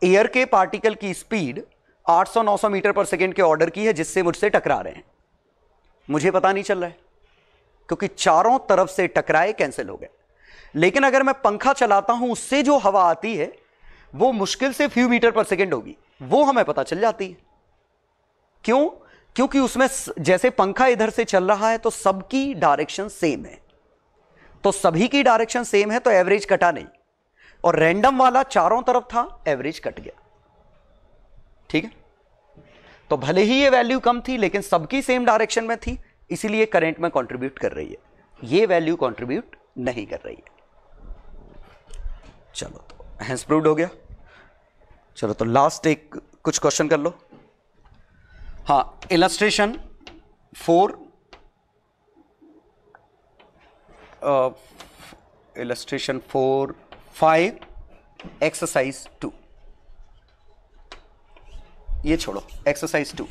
[SPEAKER 1] एयर के पार्टिकल की स्पीड 800-900 मीटर पर सेकेंड के ऑर्डर की है, जिससे मुझसे टकरा रहे हैं। मुझे पता नहीं चल रहा है क्योंकि चारों तरफ से टकराए, कैंसिल हो गए। लेकिन अगर मैं पंखा चलाता हूं, उससे जो हवा आती है वो मुश्किल से फ्यू मीटर पर सेकेंड होगी, वो हमें पता चल जाती है। क्यों? क्योंकि उसमें जैसे पंखा इधर से चल रहा है तो सबकी डायरेक्शन सेम है, तो सभी की डायरेक्शन सेम है, तो एवरेज कटा नहीं, और रैंडम वाला चारों तरफ था, एवरेज कट गया। ठीक है? तो भले ही ये वैल्यू कम थी लेकिन सबकी सेम डायरेक्शन में थी, इसीलिए करंट में कंट्रीब्यूट कर रही है। ये वैल्यू कंट्रीब्यूट नहीं कर रही है। चलो, तो हेंस प्रूव्ड हो गया। चलो, तो लास्ट एक कुछ क्वेश्चन कर लो। हाँ, इलस्ट्रेशन 4, इलस्ट्रेशन 4, 5, एक्सरसाइज 2। ये छोड़ो, एक्सरसाइज 2।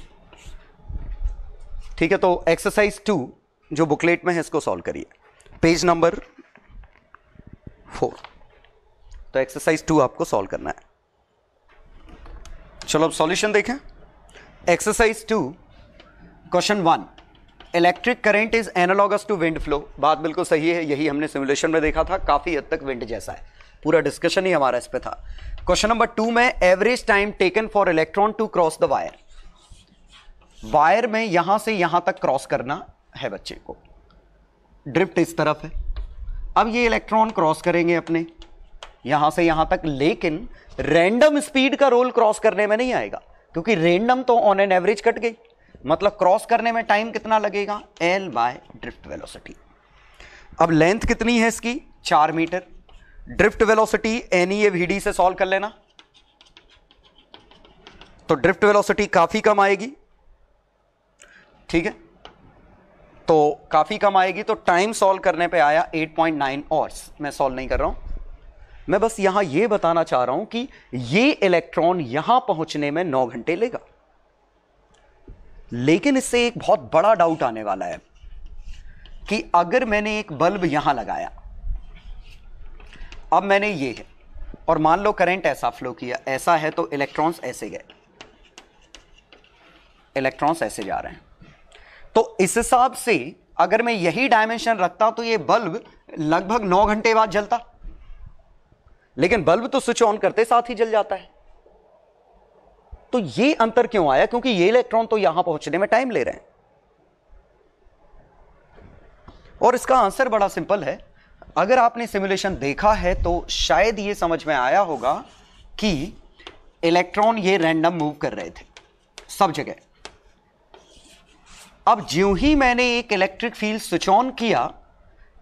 [SPEAKER 1] ठीक है, तो एक्सरसाइज 2 जो बुकलेट में है इसको सॉल्व करिए, पेज नंबर 4। तो एक्सरसाइज 2 आपको सॉल्व करना है। चलो अब सॉल्यूशन देखें। Exercise 2, question 1, electric current is analogous to wind flow. बात बिल्कुल सही है, यही हमने सिमुलेशन में देखा था, काफी हद तक विंड जैसा है। पूरा डिस्कशन ही हमारा इस पे था। क्वेश्चन नंबर 2 में average time taken for electron to cross the wire. Wire में यहां से यहां तक क्रॉस करना है बच्चे को, ड्रिफ्ट इस तरफ है। अब ये इलेक्ट्रॉन क्रॉस करेंगे अपने यहां से यहां तक, लेकिन रैंडम स्पीड का रोल क्रॉस करने में नहीं आएगा, क्योंकि रैंडम तो ऑन एन एवरेज कट गई। मतलब क्रॉस करने में टाइम कितना लगेगा? L by drift velocity. अब लेंथ कितनी है इसकी? 4 मीटर। ड्रिफ्ट वेलोसिटी NEAVD से सॉल्व कर लेना, तो ड्रिफ्ट वेलोसिटी काफी कम आएगी। ठीक है, तो काफी कम आएगी, तो टाइम सॉल्व करने पे आया 8.9 आवर्स। मैं सॉल्व नहीं कर रहा हूं, मैं बस यहां यह बताना चाह रहा हूं कि ये इलेक्ट्रॉन यहां पहुंचने में 9 घंटे लेगा। लेकिन इससे एक बहुत बड़ा डाउट आने वाला है कि अगर मैंने एक बल्ब यहां लगाया, अब मैंने ये है, और मान लो करंट ऐसा फ्लो किया, ऐसा है, तो इलेक्ट्रॉन्स ऐसे गए, इलेक्ट्रॉन्स ऐसे जा रहे हैं। तो इस हिसाब से अगर मैं यही डायमेंशन रखता तो ये बल्ब लगभग 9 घंटे बाद जलता, लेकिन बल्ब तो स्विच ऑन करते साथ ही जल जाता है। तो ये अंतर क्यों आया? क्योंकि ये इलेक्ट्रॉन तो यहां पहुंचने में टाइम ले रहे हैं। और इसका आंसर बड़ा सिंपल है। अगर आपने सिमुलेशन देखा है तो शायद ये समझ में आया होगा कि इलेक्ट्रॉन ये रैंडम मूव कर रहे थे सब जगह। अब ज्यों ही मैंने एक इलेक्ट्रिक फील्ड स्विच ऑन किया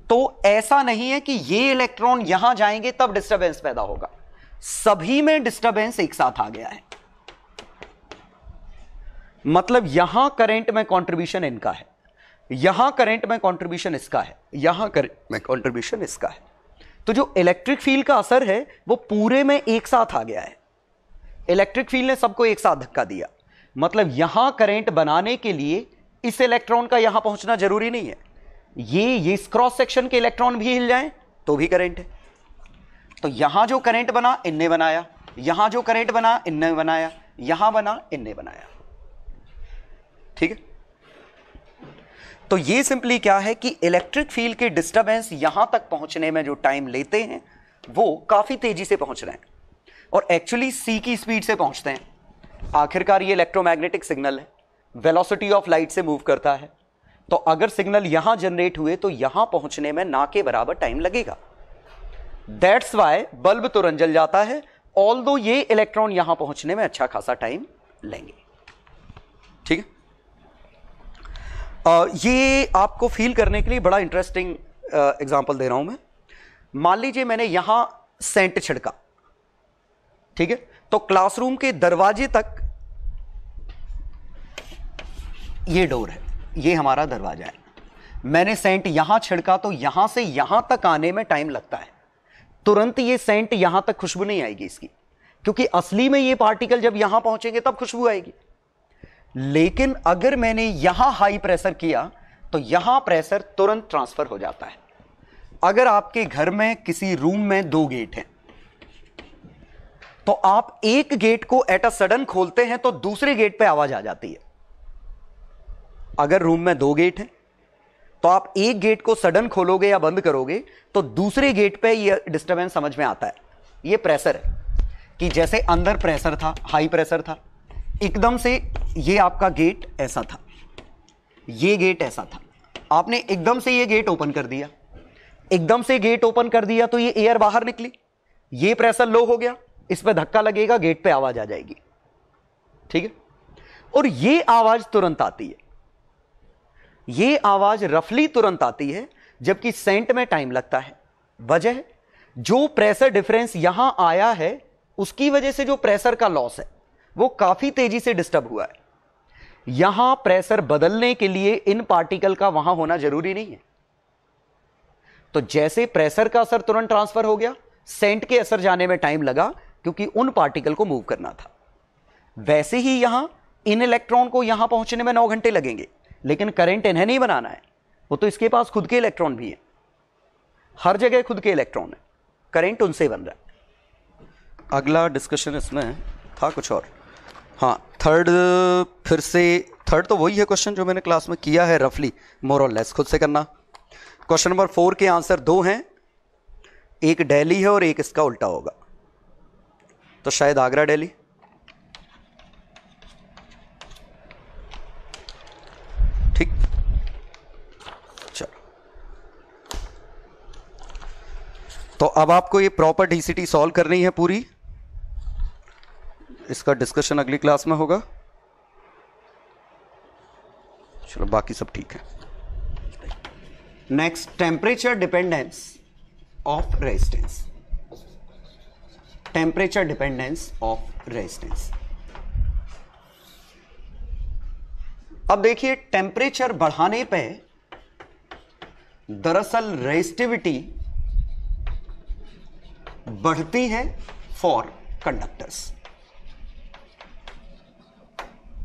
[SPEAKER 1] तो ऐसा नहीं है कि ये इलेक्ट्रॉन यहां जाएंगे तब डिस्टरबेंस पैदा होगा, सभी में डिस्टरबेंस एक साथ आ गया है। मतलब यहां करंट में कंट्रीब्यूशन इनका है, यहां करंट में कंट्रीब्यूशन इसका है, यहां करंट में कंट्रीब्यूशन इसका है। तो जो इलेक्ट्रिक फील्ड का असर है वो पूरे में एक साथ आ गया है। इलेक्ट्रिक फील्ड ने सबको एक साथ धक्का दिया। मतलब यहां करंट बनाने के लिए इस इलेक्ट्रॉन का यहां पहुंचना जरूरी नहीं है, ये इस क्रॉस सेक्शन के इलेक्ट्रॉन भी हिल जाएं तो भी करंट है। तो यहां जो करंट बना इनने बनाया, यहां जो करंट बना इनने बनाया, यहां बना इनने बनाया। ठीक है, तो ये सिंपली क्या है कि इलेक्ट्रिक फील्ड के डिस्टरबेंस यहां तक पहुंचने में जो टाइम लेते हैं वो काफी तेजी से पहुंच रहे हैं और एक्चुअली सी की स्पीड से पहुंचते हैं। आखिरकार ये इलेक्ट्रोमैग्नेटिक सिग्नल है, वेलोसिटी ऑफ लाइट से मूव करता है। तो अगर सिग्नल यहां जनरेट हुए तो यहां पहुंचने में ना के बराबर टाइम लगेगा। दैट्स वाई बल्ब तुरंत जल जाता है, ऑल्दो ये इलेक्ट्रॉन यहां पहुंचने में अच्छा खासा टाइम लेंगे। ठीक है, ये आपको फील करने के लिए बड़ा इंटरेस्टिंग एग्जांपल दे रहा हूं मैं। मान लीजिए मैंने यहां सेंट छिड़का, ठीक है, तो क्लासरूम के दरवाजे तक ये डोर है, ये हमारा दरवाजा है। मैंने सेंट यहां छिड़का तो यहां से यहां तक आने में टाइम लगता है, तुरंत ये सेंट यहां तक खुशबू नहीं आएगी इसकी, क्योंकि असली में ये पार्टिकल जब यहां पहुंचेंगे तब खुशबू आएगी। लेकिन अगर मैंने यहां हाई प्रेशर किया तो यहां प्रेशर तुरंत ट्रांसफर हो जाता है। अगर आपके घर में किसी रूम में 2 गेट हैं, तो आप एक गेट को एट अ सडन खोलते हैं तो दूसरे गेट पे आवाज आ जाती है। अगर रूम में 2 गेट हैं तो आप एक गेट को सडन खोलोगे या बंद करोगे तो दूसरे गेट पे ये डिस्टरबेंस समझ में आता है। ये प्रेशर है कि जैसे अंदर प्रेशर था, हाई प्रेशर था, एकदम से ये आपका गेट ऐसा था, ये गेट ऐसा था, आपने एकदम से ये गेट ओपन कर दिया, एकदम से गेट ओपन कर दिया तो ये एयर बाहर निकली, ये प्रेशर लो हो गया, इस पे धक्का लगेगा, गेट पे आवाज आ जाएगी। ठीक है, और ये आवाज तुरंत आती है, ये आवाज रफली तुरंत आती है, जबकि सेंट में टाइम लगता है। वजह, जो प्रेशर डिफरेंस यहां आया है उसकी वजह से जो प्रेशर का लॉस है वो काफी तेजी से डिस्टर्ब हुआ है। यहां प्रेशर बदलने के लिए इन पार्टिकल का वहां होना जरूरी नहीं है। तो जैसे प्रेशर का असर तुरंत ट्रांसफर हो गया, सेंट के असर जाने में टाइम लगा क्योंकि उन पार्टिकल को मूव करना था। वैसे ही यहां इन इलेक्ट्रॉन को यहां पहुंचने में 9 घंटे लगेंगे, लेकिन करंट इन्हें नहीं बनाना है, वो तो इसके पास खुद के इलेक्ट्रॉन भी है, हर जगह खुद के इलेक्ट्रॉन है, करंट उनसे बन रहा है। अगला डिस्कशन इसमें था कुछ और। हाँ, थर्ड, फिर से थर्ड तो वही है क्वेश्चन जो मैंने क्लास में किया है रफली, मोर और लेस, खुद से करना। क्वेश्चन नंबर 4 के आंसर 2 हैं, एक दिल्ली है और एक इसका उल्टा होगा, तो शायद आगरा दिल्ली। ठीक, चलो, तो अब आपको ये प्रॉपर डीसीटी सॉल्व करनी है पूरी, इसका डिस्कशन अगली क्लास में होगा। चलो, बाकी सब ठीक है। Next, temperature dependence of resistance, temperature dependence of resistance. अब देखिए, टेम्परेचर बढ़ाने पे दरअसल रेजिस्टिविटी बढ़ती है फॉर कंडक्टर्स।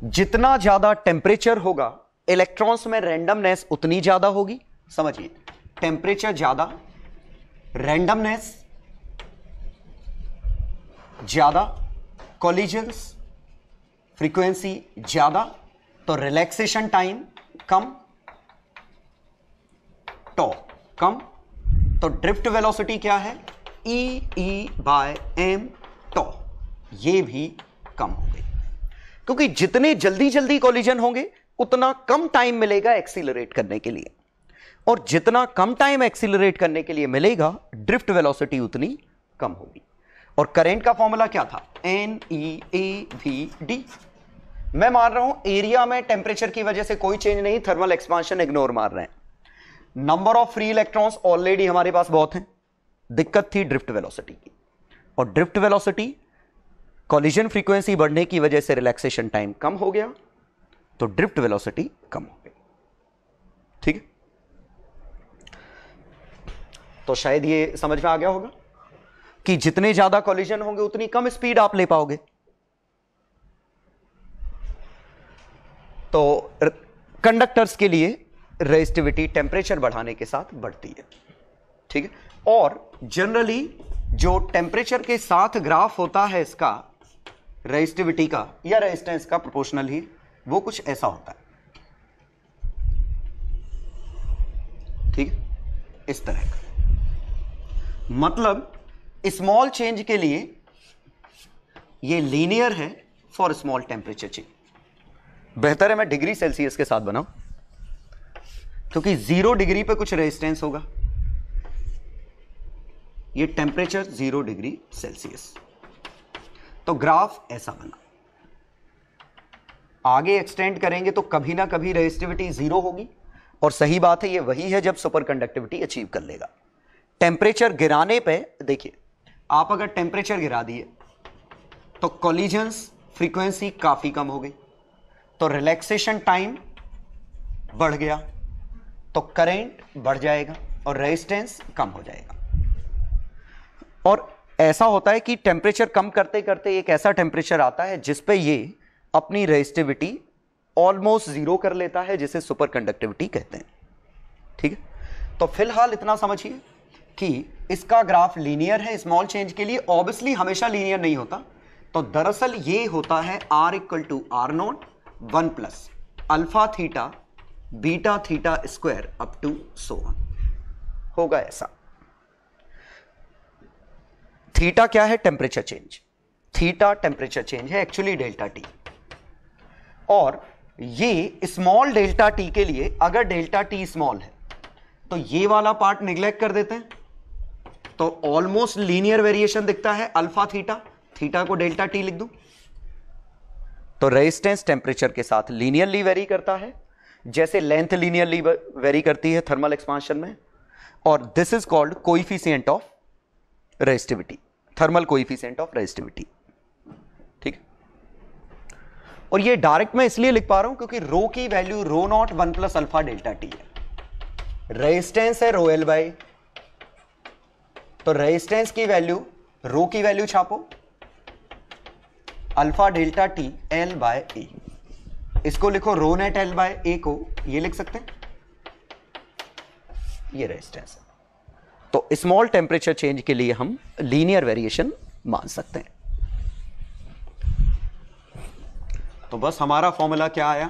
[SPEAKER 1] जितना ज्यादा टेम्परेचर होगा, इलेक्ट्रॉन्स में रैंडमनेस उतनी ज्यादा होगी। समझिए, टेम्परेचर ज्यादा, रैंडमनेस ज्यादा, कोलिजन्स फ्रीक्वेंसी ज्यादा, तो रिलैक्सेशन टाइम कम, टॉर्क कम, तो ड्रिफ्ट वेलोसिटी क्या है, E/m टॉर्क, ये भी कम हो गई, क्योंकि जितने जल्दी जल्दी कोलिजन होंगे उतना कम टाइम मिलेगा एक्सीलरेट करने के लिए, और जितना कम टाइम एक्सीलरेट करने के लिए मिलेगा ड्रिफ्ट वेलोसिटी उतनी कम होगी। और करंट का फॉर्मूला क्या था, NeAVD। मैं मान रहा हूं एरिया में टेम्परेचर की वजह से कोई चेंज नहीं, थर्मल एक्सपांशन इग्नोर मार रहे हैं। Number of free electrons already हमारे पास बहुत हैं, दिक्कत थी ड्रिफ्ट वेलोसिटी की, और ड्रिफ्ट वेलोसिटी कॉलिजन फ्रीक्वेंसी बढ़ने की वजह से रिलैक्सेशन टाइम कम हो गया, तो ड्रिफ्ट वेलोसिटी कम हो गई। ठीक है, तो शायद ये समझ में आ गया होगा कि जितने ज्यादा कॉलिजन होंगे उतनी कम स्पीड आप ले पाओगे। तो कंडक्टर्स के लिए रेजिस्टिविटी टेम्परेचर बढ़ाने के साथ बढ़ती है। ठीक है, और जनरली जो टेम्परेचर के साथ ग्राफ होता है इसका, रेजिस्टिविटी का या रेजिस्टेंस का प्रोपोर्शनल ही, वो कुछ ऐसा होता है। ठीक है, इस तरह का, मतलब स्मॉल चेंज के लिए ये लीनियर है फॉर स्मॉल टेम्परेचर चेंज। बेहतर है मैं डिग्री सेल्सियस के साथ बनाऊं, क्योंकि 0 डिग्री पे कुछ रेजिस्टेंस होगा। ये टेम्परेचर 0 डिग्री सेल्सियस, तो ग्राफ ऐसा बना। आगे एक्सटेंड करेंगे तो कभी ना कभी रेजिस्टिविटी 0 होगी, और सही बात है, ये वही है जब सुपर कंडक्टिविटी अचीव कर लेगा। टेम्परेचर गिराने पे देखिए, आप अगर टेम्परेचर गिरा दिए तो कोलिजन्स फ्रीक्वेंसी काफी कम हो गई, तो रिलैक्सेशन टाइम बढ़ गया, तो करंट बढ़ जाएगा और रेजिस्टेंस कम हो जाएगा। और ऐसा होता है कि टेम्परेचर कम करते करते एक ऐसा टेम्परेचर आता है जिस पे ये अपनी रेजिस्टिविटी ऑलमोस्ट जीरो कर लेता है, जिसे सुपर कंडक्टिविटी कहते हैं। ठीक है, तो फिलहाल इतना समझिए कि इसका ग्राफ लीनियर है स्मॉल चेंज के लिए। ऑब्वियसली हमेशा लीनियर नहीं होता, तो दरअसल ये होता है R equal to R naught 1 plus alpha theta beta theta square up to so on, होगा ऐसा। थीटा क्या है? Temperature change. Theta temperature change है एक्चुअली डेल्टा टी, और ये स्मॉल डेल्टा टी के लिए अगर डेल्टा टी स्मॉल है तो ये वाला पार्ट निग्लेक्ट कर देते हैं, तो ऑलमोस्ट लीनियर वेरिएशन दिखता है अल्फा थीटा, थीटा को डेल्टा टी लिख दूं, तो रेजिस्टेंस टेम्परेचर के साथ लीनियरली वेरी करता है, जैसे लेंथ लीनियरली वेरी करती है थर्मल एक्सपांशन में। और this is called coefficient of resistivity, thermal coefficient of resistivity. ठीक है, और ये डायरेक्ट मैं इसलिए लिख पा रहा हूं क्योंकि रो की value rho naught 1 plus alpha delta T है, रेजिस्टेंस है रो एल बाई, तो रेजिस्टेंस की वैल्यू, रो की वैल्यू छापो alpha delta T L by A, इसको लिखो rho naught L by A को ये लिख सकते हैं, ये रेजिस्टेंस है। तो स्मॉल टेम्परेचर चेंज के लिए हम लीनियर वेरिएशन मान सकते हैं। तो बस हमारा फॉर्मूला क्या आया,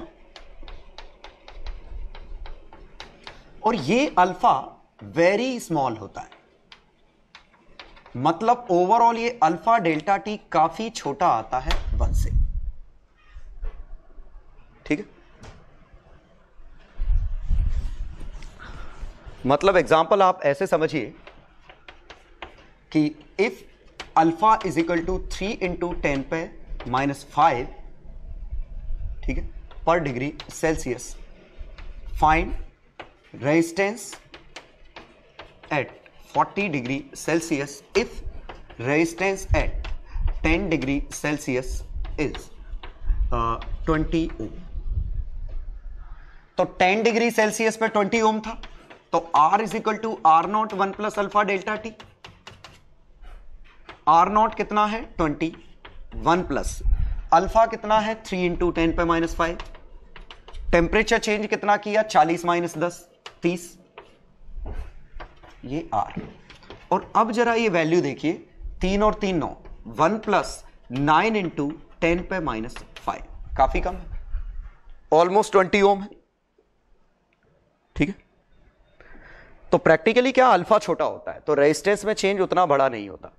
[SPEAKER 1] और ये अल्फा वेरी स्मॉल होता है, मतलब ओवरऑल ये अल्फा डेल्टा टी काफी छोटा आता है 1 से। ठीक है, मतलब एग्जांपल आप ऐसे समझिए कि if alpha is equal to 3 into 10 पे -5, ठीक है, पर degree Celsius, find resistance at 40 degree Celsius if resistance at 10 degree Celsius is 20 ohm. तो 10 डिग्री सेल्सियस पे 20 ओम था, तो R is equal to R naught 1 plus alpha delta T. R naught कितना है? 20, 1 प्लस अल्फा कितना है? 3 इंटू 10 पे -5। टेम्परेचर चेंज कितना किया? 40 माइनस 10, 30, ये R। और अब जरा ये वैल्यू देखिए, 3 और 3 9, 1 प्लस 9 इंटू 10 पे -5, काफी कम है, ऑलमोस्ट 20 ओम है। ठीक है, तो प्रैक्टिकली क्या अल्फा छोटा होता है तो रेजिस्टेंस में चेंज उतना बड़ा नहीं होता।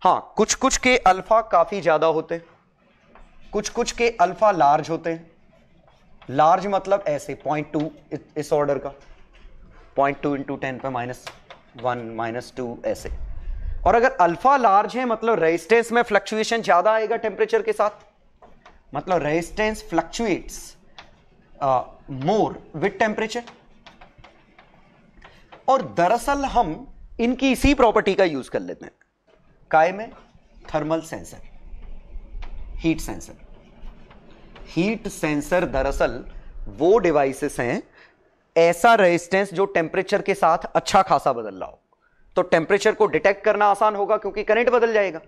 [SPEAKER 1] हां, कुछ कुछ के अल्फा काफी ज्यादा होते हैं, कुछ कुछ के अल्फा लार्ज होते हैं। लार्ज मतलब ऐसे 0.2 इस ऑर्डर का, 0.2 इंटू 10 पे -1 -2 ऐसे। और अगर अल्फा लार्ज है मतलब रेजिस्टेंस में फ्लक्चुएशन ज्यादा आएगा टेम्परेचर के साथ, मतलब resistance fluctuates more with temperature. और दरअसल हम इनकी इसी प्रॉपर्टी का यूज कर लेते हैं काय में? Thermal sensor, heat sensor. Heat sensor दरअसल वो डिवाइसेस हैं, ऐसा रेजिस्टेंस जो टेम्परेचर के साथ अच्छा खासा बदल रहा हो, तो टेम्परेचर को डिटेक्ट करना आसान होगा क्योंकि करंट बदल जाएगा।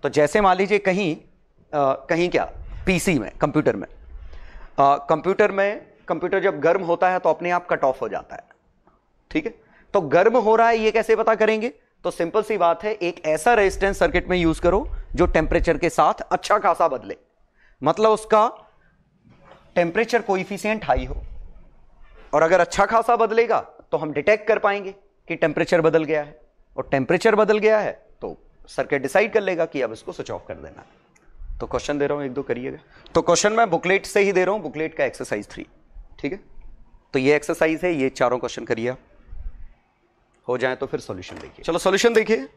[SPEAKER 1] तो जैसे मान लीजिए कहीं क्या पीसी में, कंप्यूटर में कंप्यूटर जब गर्म होता है तो अपने आप कट ऑफ हो जाता है। ठीक है, तो गर्म हो रहा है ये कैसे पता करेंगे? तो सिंपल सी बात है, एक ऐसा रेजिस्टेंस सर्किट में यूज करो जो टेम्परेचर के साथ अच्छा खासा बदले, मतलब उसका टेम्परेचर कोएफिशिएंट हाई हो। और अगर अच्छा खासा बदलेगा तो हम डिटेक्ट कर पाएंगे कि टेम्परेचर बदल गया है, और टेम्परेचर बदल गया है तो सर्किट डिसाइड कर लेगा कि अब इसको स्विच ऑफ कर देना है। तो क्वेश्चन दे रहा हूं, 1-2 करिएगा। तो क्वेश्चन मैं बुकलेट से ही दे रहा हूं, बुकलेट का एक्सरसाइज 3। ठीक है, तो ये एक्सरसाइज है, ये चारों क्वेश्चन करिए, हो जाए तो फिर सॉल्यूशन देखिए। चलो सॉल्यूशन देखिए।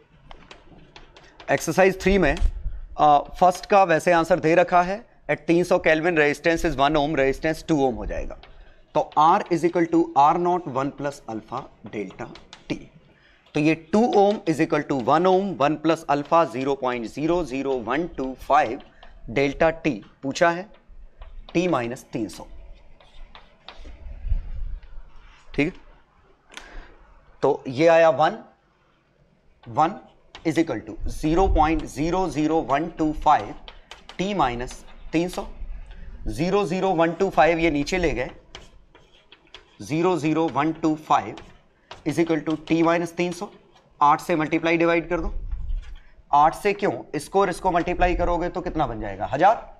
[SPEAKER 1] एक्सरसाइज 3 में फर्स्ट का वैसे आंसर दे रखा है, at 300 kelvin resistance is 1 ohm, resistance 2 ohm हो जाएगा। तो R is equal to R naught 1 plus alpha delta T. तो ये 2 ohm is equal to 1 ohm, 1 plus alpha 0.00125 delta T पूछा है, T माइनस 300। ठीक है, तो ये आया 1 is equal to 0.00125 t minus 300, 00125 ये नीचे ले गए, 00125 is equal to T minus 300, 8 से मल्टीप्लाई डिवाइड कर दो, 8 से क्यों, इसको और इसको मल्टीप्लाई करोगे तो कितना बन जाएगा 1000।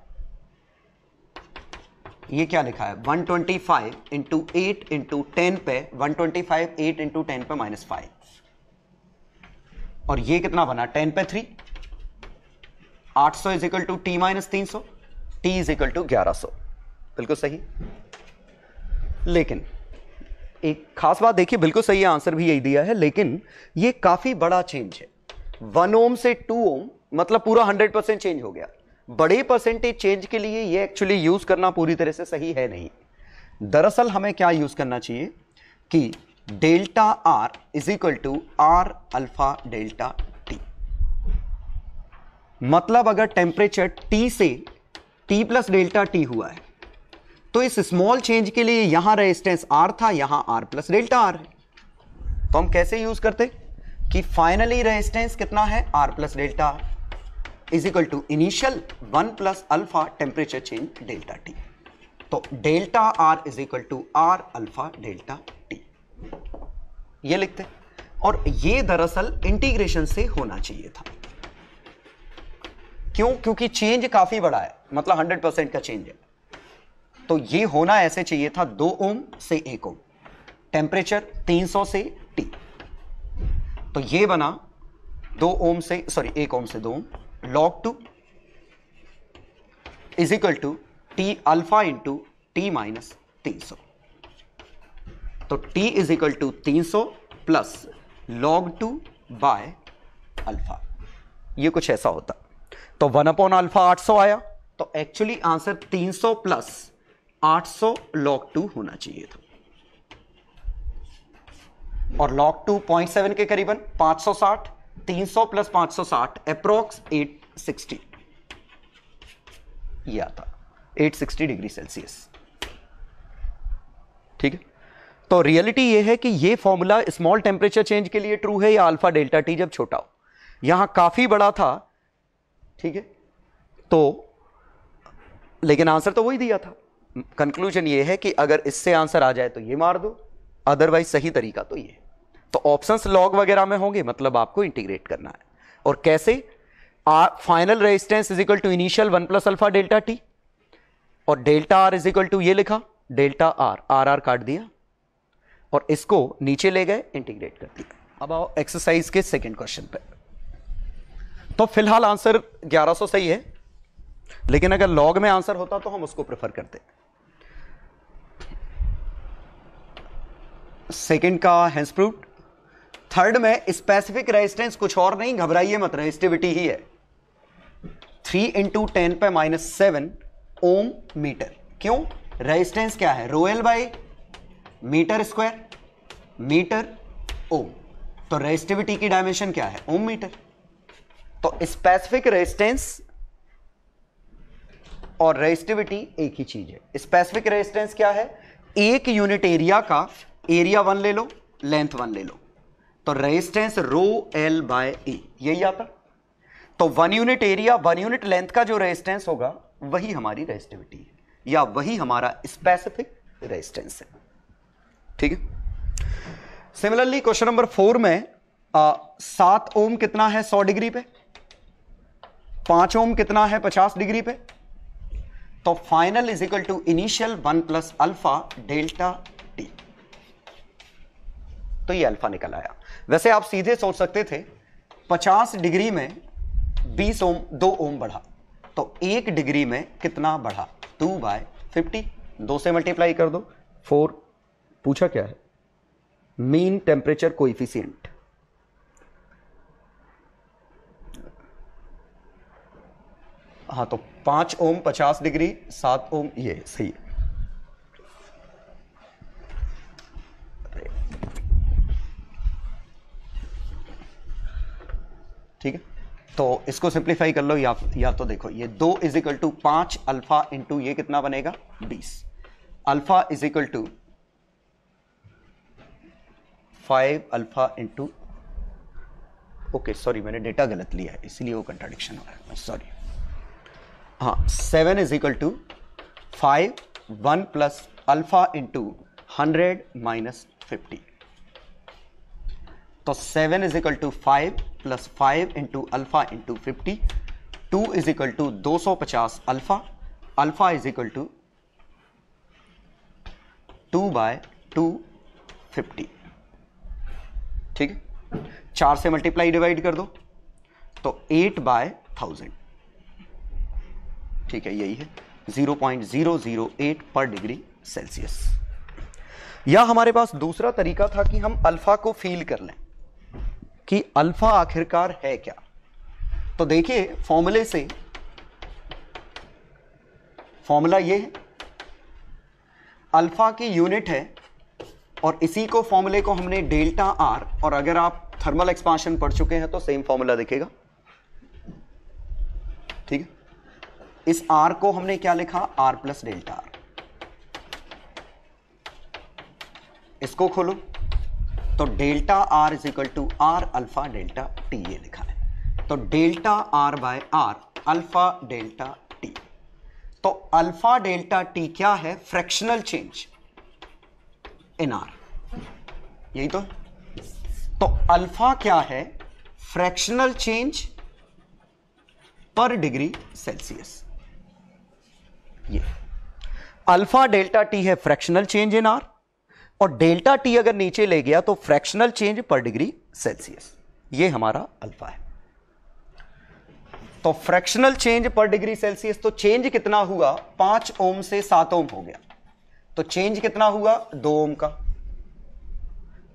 [SPEAKER 1] ये क्या लिखा है 125 इंटू 8 इंटू 10 पे 125 8 इंटू 10 पे माइनस 5, और ये कितना बना 10 पे 3, 800 is equal to T minus 300, T is equal to 1100, बिल्कुल सही। लेकिन एक खास बात देखिए, बिल्कुल सही आंसर भी यही दिया है, लेकिन ये काफी बड़ा चेंज है, 1 ओम से 2 ओम, मतलब पूरा 100% चेंज हो गया। बड़े परसेंटेज चेंज के लिए ये एक्चुअली यूज करना पूरी तरह से सही है नहीं। दरअसल हमें क्या यूज करना चाहिए कि delta R is equal to R alpha delta T, मतलब अगर टेम्परेचर टी से टी प्लस डेल्टा टी हुआ है तो इस स्मॉल चेंज के लिए यहां रेजिस्टेंस आर था, यहां आर प्लस डेल्टा आर है, तो हम कैसे यूज करते कि फाइनली रेजिस्टेंस कितना है R plus delta R is equal to initial 1 plus alpha temperature change delta T, तो delta R is equal to R alpha delta T, ये लिखते। और ये दरअसल इंटीग्रेशन से होना चाहिए था, क्यों, क्योंकि चेंज काफी बड़ा है, मतलब 100% का चेंज है, तो ये होना ऐसे चाहिए था 2 ओम से 1 ओम, टेम्परेचर 300 से टी, तो ये बना 1 ओम से 2 ohm, log 2 is equal to T alpha into T minus 300, तो T is equal to 300 plus log 2 by alpha, ये कुछ ऐसा होता, तो 1 अल्फा 800 आया, तो एक्चुअली आंसर 300 प्लस 800 log 2 होना चाहिए था, और log 2 0.7 के करीबन 560, 300 प्लस 560 अप्रोक्स 860, ये आता 860 डिग्री सेल्सियस। ठीक है, तो रियलिटी ये है कि ये फॉर्मूला स्मॉल टेम्परेचर चेंज के लिए ट्रू है या अल्फा डेल्टा टी जब छोटा हो, यहां काफी बड़ा था, ठीक है, तो लेकिन आंसर तो वही दिया था। कंक्लूजन ये है कि अगर इससे आंसर आ जाए तो ये मार दो, अदरवाइज सही तरीका तो ये, तो ऑप्शंस लॉग वगैरह में होंगे, मतलब आपको इंटीग्रेट करना है। और कैसे, final resistance is equal to initial 1 plus alpha delta T, और delta R is equal to ये लिखा डेल्टा आर, आर आर काट दिया और इसको नीचे ले गए, इंटीग्रेट कर दिया। अब आओ एक्सरसाइज के सेकंड क्वेश्चन पे। तो फिलहाल आंसर 1100 सही है, लेकिन अगर लॉग में आंसर होता तो हम उसको प्रेफर करते। सेकंड का हेंस प्रूव्ड। थर्ड में स्पेसिफिक रेजिस्टेंस कुछ और नहीं, घबराइए मत, रेजिस्टिविटी ही है, 3 इंटू 10 पे माइनस 7 ओम मीटर। क्यों, रेजिस्टेंस क्या है, rho L by metre square, metre ohm, तो रेजिस्टिविटी की डायमेंशन क्या है, ओम मीटर। तो स्पेसिफिक रेजिस्टेंस और रेजिस्टिविटी एक ही चीज है। स्पेसिफिक रेजिस्टेंस क्या है, एक यूनिट एरिया का एरिया 1 ले लो, लेंथ 1 ले लो, तो रेजिस्टेंस रो एल बाय ए, यही आता। तो 1 यूनिट एरिया 1 यूनिट लेंथ का जो रेजिस्टेंस होगा वही हमारी रेजिस्टिविटी है, या वही हमारा स्पेसिफिक रेजिस्टेंस है। ठीक है, सिमिलरली क्वेश्चन नंबर 4 में 7 ओम कितना है 100 डिग्री पे, 5 ओम कितना है 50 डिग्री पे, तो final is equal to initial 1 plus alpha delta T, तो ये अल्फा निकल आया। वैसे आप सीधे सोच सकते थे 50 डिग्री में 20 ओम 2 ओम बढ़ा, तो 1 डिग्री में कितना बढ़ा, 2/50, 2 से मल्टीप्लाई कर दो, 4। पूछा क्या है, मीन टेम्परेचर कोएफिशिएंट, हाँ, तो 5 ओम 50 डिग्री, 7 ओम, ये सही है। ठीक है, तो इसको सिंप्लीफाई कर लो, या तो देखो ये 2 is equal to 5 alpha into ये कितना बनेगा 20, alpha is equal to 5 alpha into, okay sorry मैंने डेटा गलत लिया है इसीलिए वो कंट्राडिक्शन हो रहा है, सॉरी। हाँ 7 is equal to 5 1 plus alpha into 100 minus 50। तो 7 is equal to 5 plus 5 into alpha into 50, 2 is equal to 250 alpha, alpha is equal to 2/250। ठीक है, 4 से मल्टीप्लाई डिवाइड कर दो तो 8/1000। ठीक है, यही है 0.008 पर डिग्री सेल्सियस। या हमारे पास दूसरा तरीका था कि हम अल्फा को फील कर लें कि अल्फा आखिरकार है क्या। तो देखिए फॉर्मूले से, फॉर्मूला ये है, अल्फा की यूनिट है और इसी को फॉर्मूले को हमने डेल्टा आर, और अगर आप थर्मल एक्सपांशन पढ़ चुके हैं तो सेम फॉर्मूला दिखेगा। ठीक है, इस आर को हमने क्या लिखा, आर प्लस डेल्टा आर। इसको खोलो तो delta R is equal to R alpha delta T, ये लिखा है। तो delta R by R alpha delta T. तो अल्फा डेल्टा टी क्या है, फ्रैक्शनल चेंज इन आर, यही तो अल्फा क्या है, फ्रैक्शनल चेंज पर डिग्री सेल्सियस। ये अल्फा डेल्टा टी है फ्रैक्शनल चेंज इन आर, और डेल्टा टी अगर नीचे ले गया तो फ्रैक्शनल चेंज पर डिग्री सेल्सियस। ये हमारा अल्फा है। तो फ्रैक्शनल चेंज पर डिग्री सेल्सियस, तो चेंज कितना हुआ, 5 ओम से 7 ओम हो गया। तो चेंज कितना हुआ, 2 ओम का।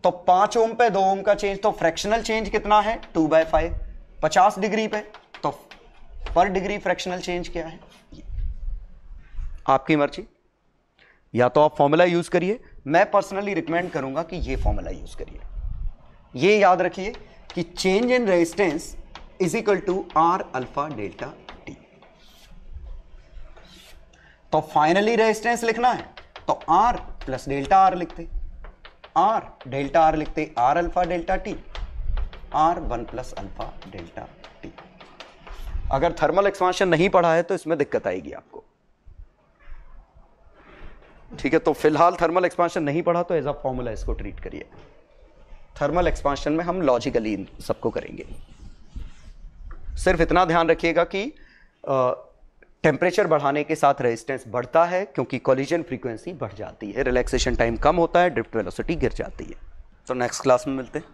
[SPEAKER 1] तो 5 ओम पे 2 ओम का चेंज, तो फ्रैक्शनल चेंज कितना है, 2/5, 50 डिग्री पे। तो पर डिग्री फ्रैक्शनल चेंज क्या है, आपकी मर्जी। या तो आप फॉर्मूला यूज करिए, मैं पर्सनली रिकमेंड करूंगा कि ये फॉर्मूला यूज करिए। ये याद रखिए कि change in resistance is equal to R alpha delta T. तो फाइनली रेजिस्टेंस लिखना है तो आर प्लस डेल्टा आर लिखते, आर डेल्टा आर लिखते, R alpha delta T, R 1 plus alpha delta T. अगर थर्मल एक्सपांशन नहीं पढ़ा है तो इसमें दिक्कत आएगी आपको। ठीक है, तो फिलहाल थर्मल एक्सपांशन नहीं पढ़ा तो एज अ फॉर्मूला इसको ट्रीट करिए। थर्मल एक्सपांशन में हम लॉजिकली इन सबको करेंगे। सिर्फ इतना ध्यान रखिएगा कि टेम्परेचर बढ़ाने के साथ रेजिस्टेंस बढ़ता है क्योंकि कोलिजन फ्रीक्वेंसी बढ़ जाती है, रिलैक्सेशन टाइम कम होता है, ड्रिफ्ट वेलोसिटी गिर जाती है। तो नेक्स्ट क्लास में मिलते हैं।